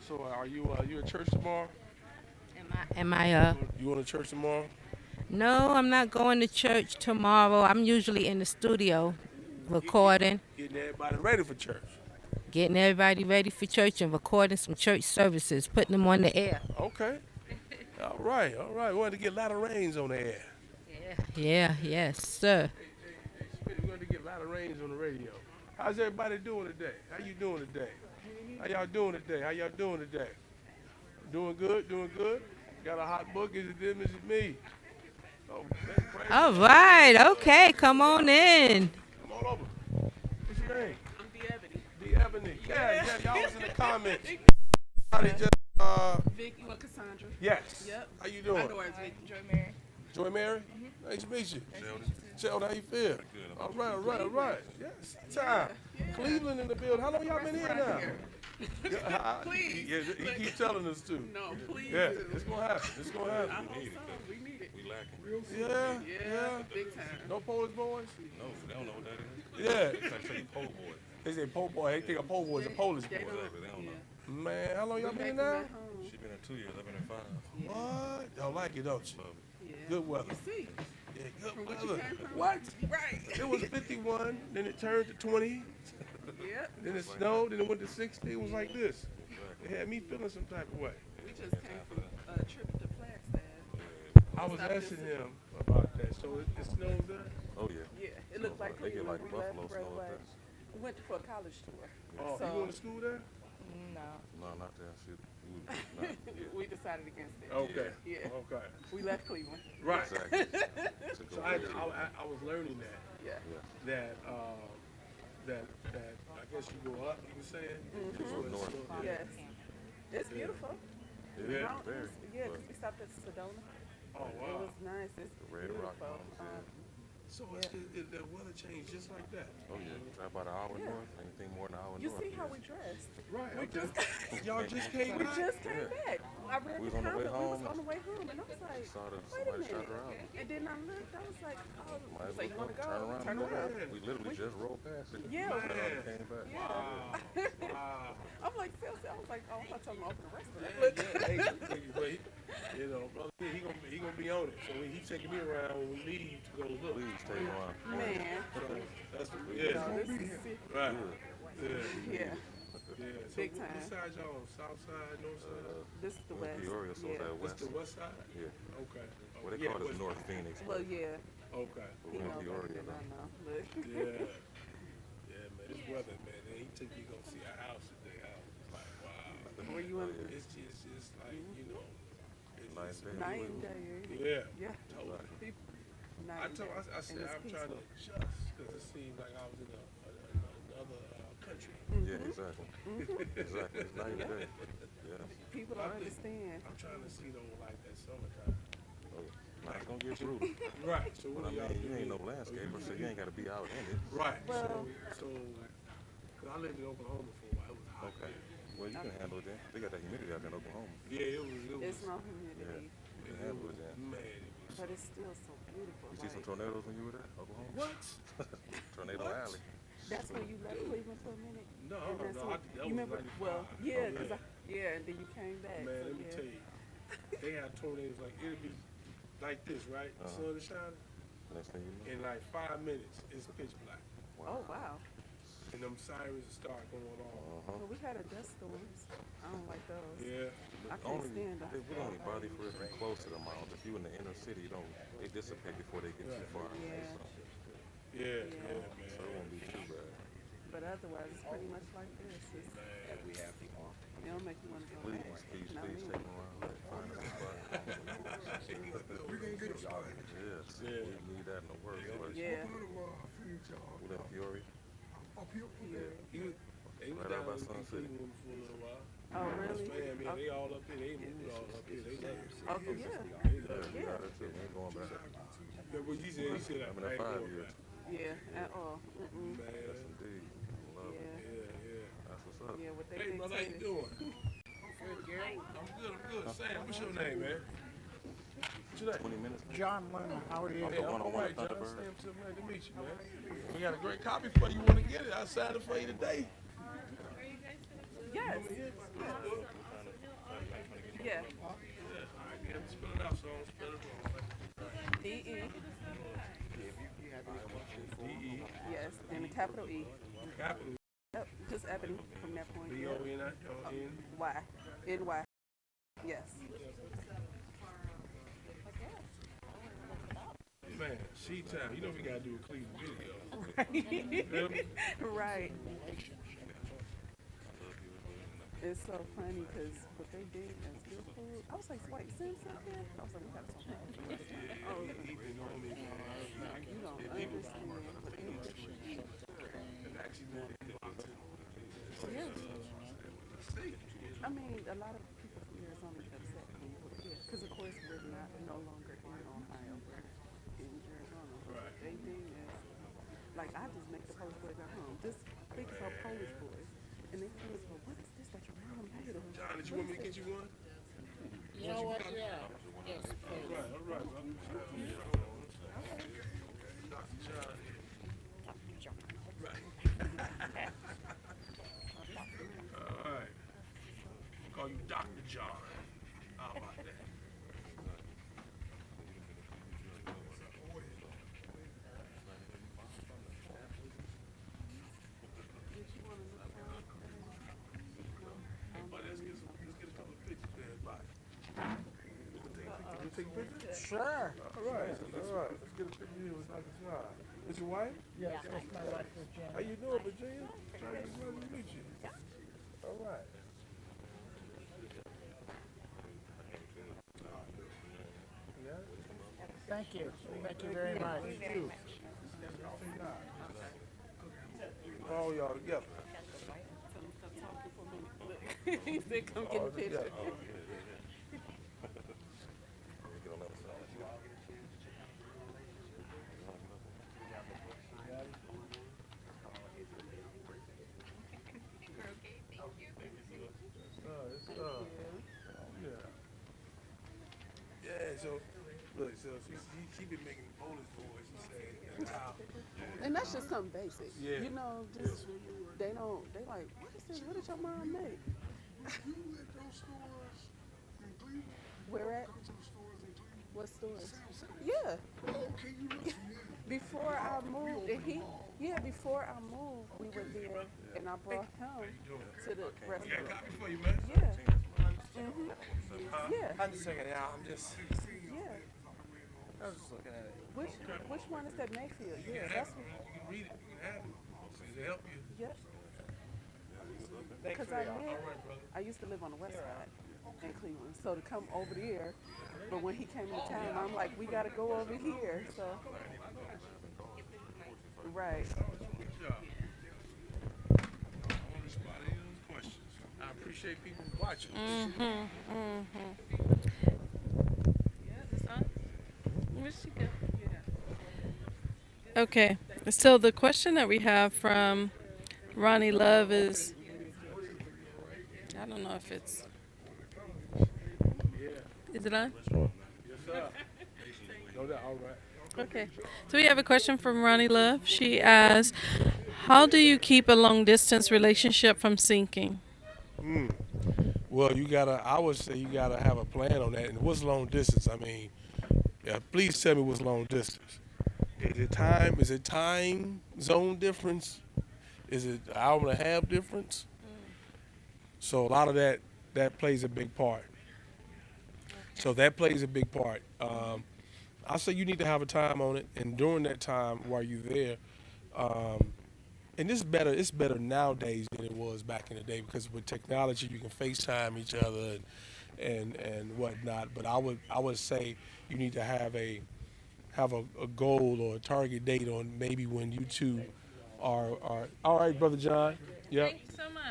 So are you at church tomorrow? Am I You going to church tomorrow? No, I'm not going to church tomorrow. I'm usually in the studio recording, Getting everybody ready for church. getting everybody ready for church and recording some church services, putting them on the air. Okay. All right. We wanted to get a lot of rains on the air. Yes, sir. We wanted to get a lot of rains on the radio. How's everybody doing today? How you doing today? How y'all doing today? Doing good? Got a hot book? Is it them? Is it me? Oh, man, praise All God. right, okay, come on in. Come on over. What's your name? I'm Ebony. D. Ebony. Yeah, y'all was in the comments. Somebody just, Vic, you want Cassandra? yes. Yep. how you My doing? daughter's Vic. Joy Mary. Joy Mary? Nice to meet you. Sheldon, how you feel? All right. Yes, time. Cleveland in the building. How long y'all been here now? Please. Yeah, he keep telling us to. No, please. Yeah, it's gonna happen. It's gonna I happen. hope so. We need it. We lacking. Yeah, Yeah, yeah. big time. No Polish boys? No, they don't know what that is. Yeah. They say pole boy. They say po' boy. They think a po' boy is a Polish boy. They don't. Exactly, they don't know. Man, how long y'all We been make in them now? at home. She been in 2 years, I've been in 5. What? Y'all like it, don't you? Love it. Yeah. Good weather. You see, Yeah, good from what you weather. came from. What? Right. It was 51, then it turned to 20, Yep. then it snowed, then it went to 60. It was like this. It had me feeling some type of way. We just came from a trip to Flagstaff. I was Stop asking this. him about that. So it snows there? Oh yeah. Yeah, it looked like They get Cleveland. like We left buffalo snow up Redway. We went for a college tour. Oh, So- you going to school there? No. No, not that shit. Yeah. We decided against it. Okay. Yeah. Okay. We left Cleveland. Right. Exactly. To So go I was learning that. Yeah. That I guess you go up, you were saying? So it's North. still- Yes. It's beautiful. It Yeah. is Mountains. very. Yeah, but 'cause we stopped at Sedona. Oh, It wow. was nice. It's Red Rock beautiful. Mountains, yeah. So the weather changed just like that. Oh yeah, drive about an hour Yeah. north. Anything more than an hour You north. see how yes. we dressed? Right. We Okay. just Y'all just came we back? just came Yeah. back. I read We was the on the way comment. We was home. on the way home, and I was like, Saw that wait a somebody shot minute. her out. And then I looked. I was like, oh, Might as so well you go. want to go? Turn around. Turn and go. around. We literally just rolled past it. Yeah. Man. Came back. Yeah. Wow. Wow. I'm like, seriously. I was like, oh, I'm not talking about the restaurant. Yeah, but you know, brother, he gonna be on it. So he taking me around when we leave to go look. Please take one. Man. So that's No, yeah. this is sick. Right. Good. Yeah. Yeah. Yeah. So Big what time. side y'all on? South side, north side? This is the We're West. in Peoria, so it's Yeah. out What's west. the west side? Yeah. Okay. Well, they Yeah, call it west North side. Phoenix. Well, yeah. Okay. But He we're in knows Peoria better than I though. know. Look. Yeah. Yeah, man. This weather, man. He took me to go see a house today. I was like, wow. Were you in It's just like, you know. Night It's, and day. night and day? yeah. Yeah. Totally. People, I night and told, day. I said, And it's I'm trying to peaceful. adjust because it seemed like I was in another country. Yeah, exactly. Exactly. It's night and day. Yeah. People don't understand. I'm trying to see though, like that summertime. Oh, now it's gonna get brutal. Right. So But what I do y'all mean, do? you ain't no landscaper, so you ain't gotta be out in it. Right. Well- So, cause I lived in Oklahoma for a while. It was hot. Okay. Well, you can handle it then. They got that humidity out there in Oklahoma. Yeah, it was. It's no humidity, You can handle it then. Man, it was. but it's still so beautiful. You see some Like, tornadoes when you were there, Oklahoma? What? Tornado What? Alley. that's when you left Cleveland for a minute. No, And that's no, when- that you was remember? 95. Well, yeah, Oh, cause yeah. and then you came back. Man, so let me yeah. tell you, they have tornadoes like it'll be like this, right? The sun is shining. Next thing you know. In like 5 minutes, it's pitch black, Oh wow. and them sirens start going on. Well, we had a dust storms. I don't like those. Yeah. I can't Only, stand them. we only bother you if you're close to the mountains. If you in the inner city, you don't. They dissipate before they get too far. Yeah. So, Yeah, Yeah. man. so it won't be too bad. But otherwise, it's pretty much like this. It's, it don't make you want to go Please, back. please, Not please me. take them around. Like, find a spot. We can get it started. Yes, Yeah. we need that in the worst place. Yeah. One of Phoenix, y'all. We live in Peoria. Up here. He was, they was Right out down by in Sun City. Cleveland for a little while. Oh really? Man, man, they all up here. They moved all up here. They love it. Oh yeah. Yeah, we Yeah. got it too. We ain't going back. Yeah, what he said, I've been I there ain't 5 going years. back. Yeah. At all. Mm-mm. Man, Yes, indeed. Love it. Yeah. yeah. That's what's up. Yeah. What they Hey, brother, how you dictated. doing? Good, Gary. I'm good. Sam, what's your name, man? What's your name? 20 minutes. John Lennon, how are you? Hey, I'm One on all one right, John. Thunderbird. Sam, so glad to meet you, man. We got a great copy for you. Want to get it? I signed it for you today. Yes. Yeah. Yeah, all right, yeah, spell it out, so I don't spell it wrong. D-E. D-E, Yes. And a capital E. capital Yep. Just Ebony from that point. Yeah. B-O-N-I-N. Y. N-Y. Yes. Man, she time. You know we got to do a Cleveland video. You feel me? Right. It's so funny because what they did is good food. I was like, wait, send something? I was like, we got something. Oh, He been on me for a while. you don't understand what they did. And actually, man, Yeah. I mean, a lot of people from Arizona get upset when you put it because of course we're not no longer in Ohio, we're in Arizona. Right. They thing is, like I just make the Polish boys at home. Just think about Polish boys, and they tell us, well, what is this But your mom made them. John, did you want me to get you one? You know what? Yeah. Yes, please. All right, brother. All right. Call you Dr. John. How about that? Let's get a couple of pictures there. Bye. Take a picture? Sure. All right. Let's get a picture here with Dr. John. Is your wife? Yes, that's my wife, Virginia. How you doing, Virginia? Nice to meet you. All right. Thank you. Thank you very much. All y'all together. He said, come get a picture. Yeah, so look, so she been making bonus for us. She said, wow. And that's just something basic. Yeah. You know, just they like, what is this? What did your mom make? You at those stores in Cleveland? Where at? Go to the stores in Cleveland? What stores? Sam's. Yeah. Oh, okay, you look familiar. Before I moved, before I moved, we were there, and I brought him to the I got a restaurant. copy for you, man. Yeah. Yeah. I'm just checking it out. I'm just Yeah. looking at it. Which one is that Mayfield? You Yeah, can that's have it. You can read it. You can have it. Does it help you? yeah. Thanks Because for the I used to live on the west side in Cleveland, so to come over there, but when he came into town, I'm like, we got to go over here. So, right. Good job. I want to respond to any of those questions. I appreciate people watching. Where'd she go? Okay, so the question that we have from Ronnie Love is, I don't know if it's, is it on? Yes, sir. No doubt. All right. Okay, so we have a question from Ronnie Love. She asks, how do you keep a long distance relationship from sinking? Well, I would say you gotta have a plan on that. And what's long distance? I mean, yeah, please tell me what's long distance. Is it time zone difference? Is it an hour and a half difference? So a lot of that plays a big part. So that plays a big part. I say you need to have a time on it, and during that time while you're there, and it's better nowadays than it was back in the day because with technology you can FaceTime each other and whatnot. But I would say you need to have a goal or a target date on maybe when you two are all right, Brother John. Yep. Thank you so much.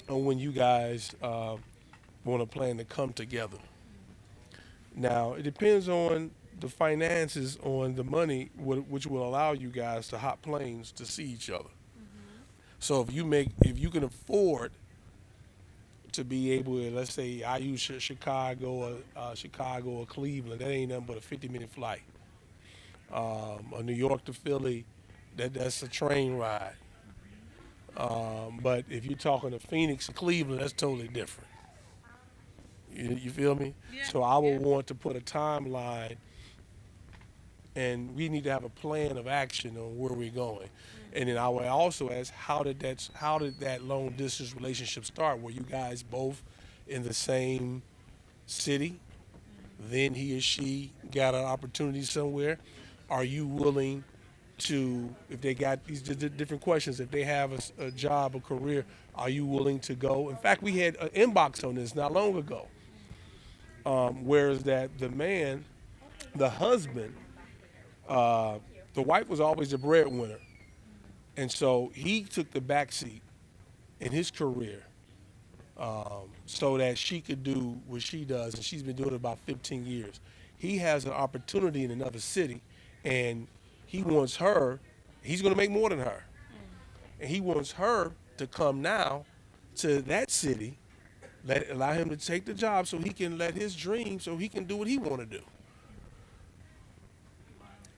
On when you guys want to plan to come together. Now it depends on the finances, on the money, which will allow you guys to hop planes to see each other. So if you can afford to be able to, let's say I use Chicago or Cleveland, that ain't nothing but a 50-minute flight. Or New York to Philly, that's a train ride. But if you're talking to Phoenix or Cleveland, that's totally different. You feel me? Yeah, So I would want to put a timeline, and we need to have a plan of action on where we're going. And then I would also ask, how did that long distance relationship start? Were you guys both in the same city? Then he or she got an opportunity somewhere. Are you willing to, if they got these different questions, if they have a job, a career, are you willing to go? In fact, we had an inbox on this not long ago. Whereas that the husband, the wife was always the breadwinner. And so he took the back seat in his career so that she could do what she does, and she's been doing it about 15 years. He has an opportunity in another city, and he wants her, he's going to make more than her. And he wants her to come now to that city Allow him to take the job so he can let his dream, so he can do what he want to do.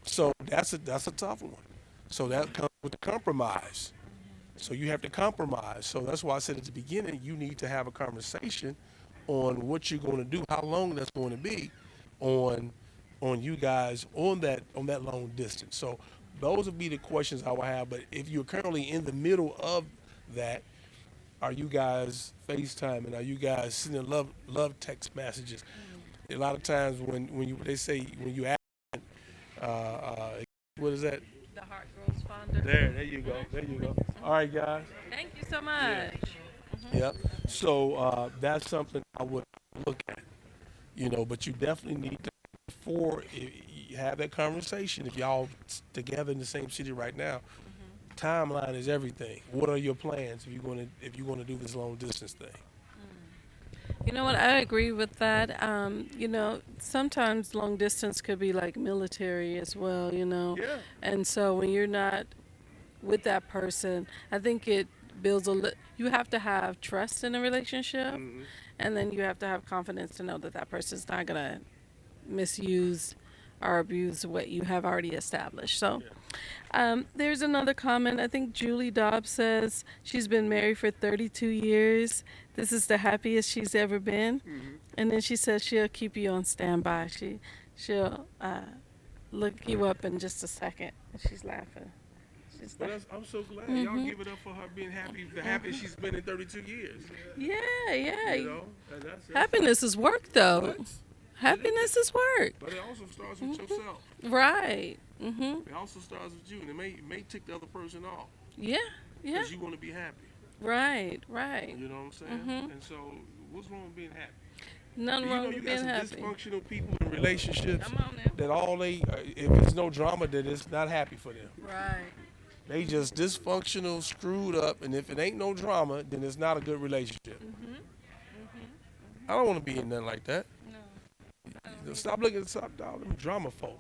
So that's a tough one. So that comes with the compromise. So you have to compromise. So that's why I said at the beginning, you need to have a conversation on what you're going to do, how long that's going to be, on you guys on that long distance. So those would be the questions I would have. But if you're currently in the middle of that, are you guys FaceTiming? Are you guys sending love text messages? A lot of times when you they say when you ask, uh, what is that? The heart grows fonder. There you go. There you go. All right, guys. Thank you so much. Yep. So that's something I would look at, but you definitely need to, before you have that conversation, if y'all together in the same city right now, timeline is everything. What are your plans if you're gonna do this long distance thing? You know what? I agree with that. Sometimes long distance could be like military as well, Yeah. And so when you're not with that person, I think it builds you have to have trust in a relationship, and then you have to have confidence to know that that person's not going to misuse or abuse what you have already established. So there's another comment. I think Julie Dobbs says she's been married for 32 years. This is the happiest she's ever been. And then she says she'll keep you on standby. She'll look you up in just a second. And she's laughing. But I'm so glad y'all give it up for her being happy. The happiest she's been in 32 years. Yeah. And that's Happiness is work, though. What? Happiness is work. But it also starts with yourself. Right. It also starts with you, and it may tick the other person off. Yeah. Because you want to be happy. Right. You know what I'm saying? And so, what's wrong with being happy? Nothing wrong with being happy. You got some dysfunctional people in relationships Come on now. that if it's no drama, then it's not happy for them. Right. They just dysfunctional, screwed up, and if it ain't no drama, then it's not a good relationship. I don't want to be in nothing like that. No. Stop all them drama folk.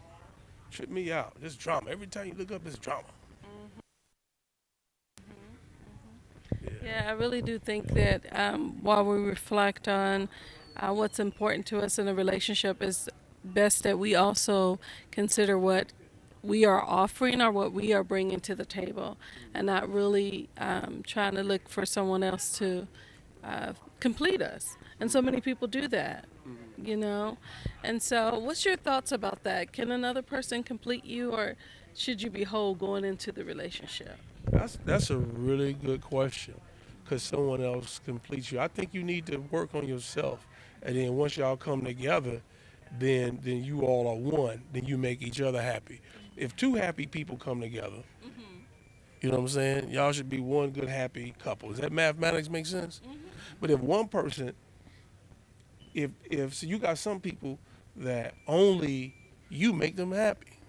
Trip me out. This drama. Every time you look up, it's drama. Yeah, I really do think that while we reflect on what's important to us in a relationship, is best that we also consider what we are offering or what we are bringing to the table, and not really trying to look for someone else to complete us. And so many people do that, And so what's your thoughts about that? Can another person complete you, or should you be whole going into the relationship? That's a really good question, because someone else completes you. I think you need to work on yourself, and then once y'all come together, then you all are one. Then you make each other happy. If two happy people come together, you know what I'm saying? Y'all should be one good happy couple. Does that mathematics make sense? But if one person, so you got some people that only you make them happy.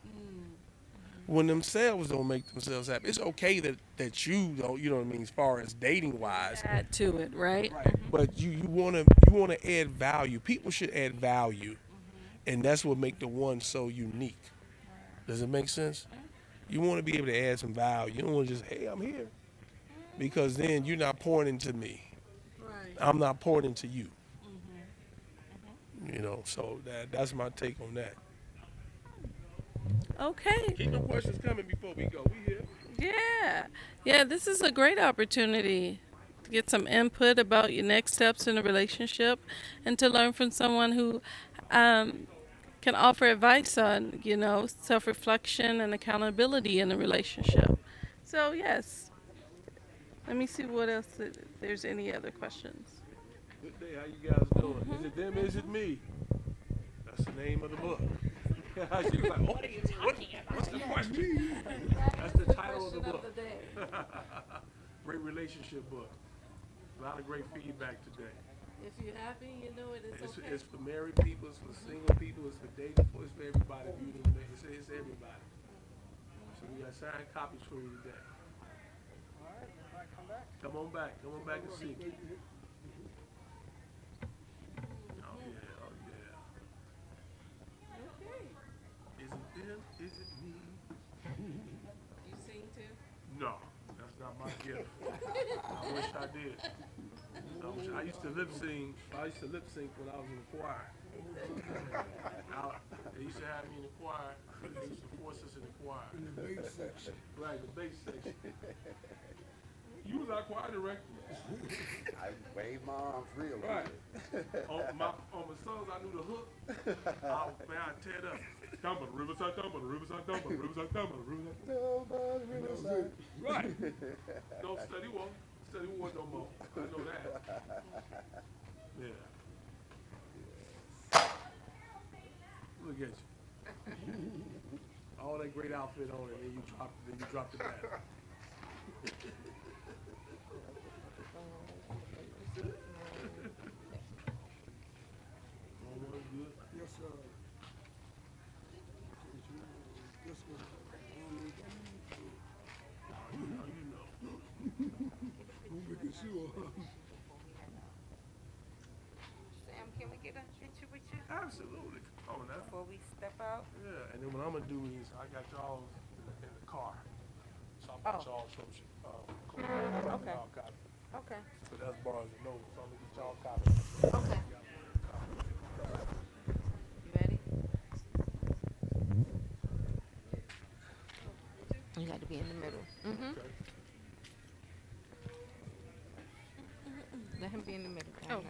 When themselves don't make themselves happy, it's okay that you don't, you know what I mean, as far as dating wise. Add to it, right? But you wanna add value. People should add value, and that's what make the one so unique. Does it make sense? You want to be able to add some value. You don't want to just, hey, I'm here, because then you're not pouring into me. Right. I'm not pouring into you. So that's my take on that. Okay. Keep no questions coming before we go. We here. Yeah, this is a great opportunity to get some input about your next steps in a relationship, and to learn from someone who can offer advice on, self-reflection and accountability in a relationship. So, yes. Let me see what else, if there's any other questions. Good day. How you guys doing? Is it them? Is it me? That's the name of the book. She was like, what's the question? That's the title of the book. Great relationship book. A lot of great feedback today. If you're happy, you know it is okay. It's for married people, it's for single people, it's for dating, it's for everybody. It's everybody. So we got signed copies for you today. All right, when I come back. Come on back and see. Oh yeah. Okay. Is it them? Is it me? You sing too? No, that's not my gift. I wish I did. I used to lip sync. I used to lip sync when I was in the choir. They used to have me in the choir. They used to force us in the choir. In the bass section. Right, the bass section. You was our choir director. I waved my arms real Right. good. On my songs, I knew the hook. Man, I tear it up. Down by the riverside, down by the riverside, down by the riverside, down by the riverside. Down by the riverside. Right. Don't study walk. Study walk no more. I know that. Yeah. Look at you. All that great outfit on, and then you dropped the battery. Yes, sir. This one. I'm making sure. Sam, can we get a picture with you Absolutely. Come on now. before we step out? Yeah, and then what I'm gonna do is I got y'all in the car, so I'm gonna y'all some Okay. y'all copy. Okay. But that's bars and notes, so I'm gonna get y'all copy. Okay. You ready? You got to be in the middle. Mm-hmm. Okay. Let him be in the middle. Oh.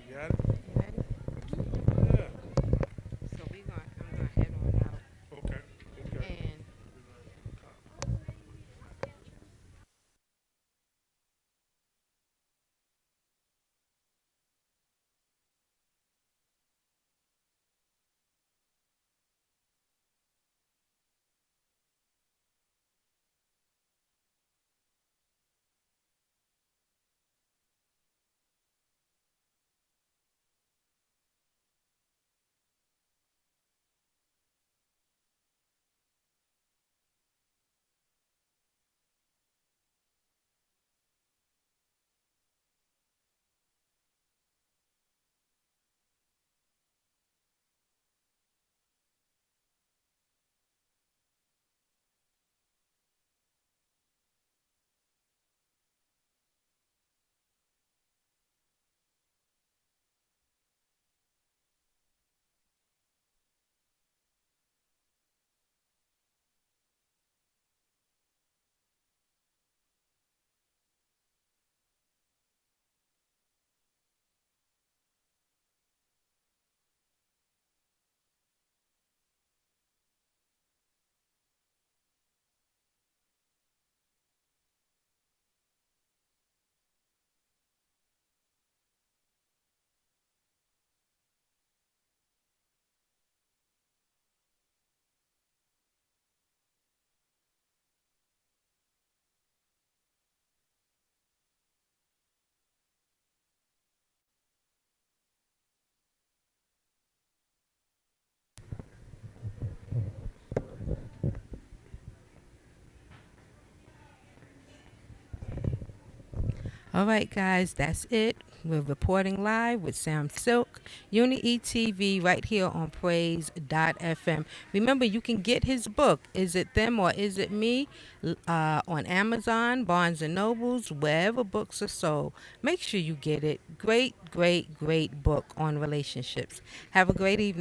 You got it? You ready? Yeah. So I'm gonna head on out Okay. Okay. and all right, guys, that's it. We're reporting live with Sam Silk, Uni ETV, right here on PRAYz.fm. Remember, you can get his book, Is It Them or Is It Me, on Amazon, Barnes& and Nobles, wherever books are sold. Make sure you get it. Great, great, great book on relationships. Have a great evening.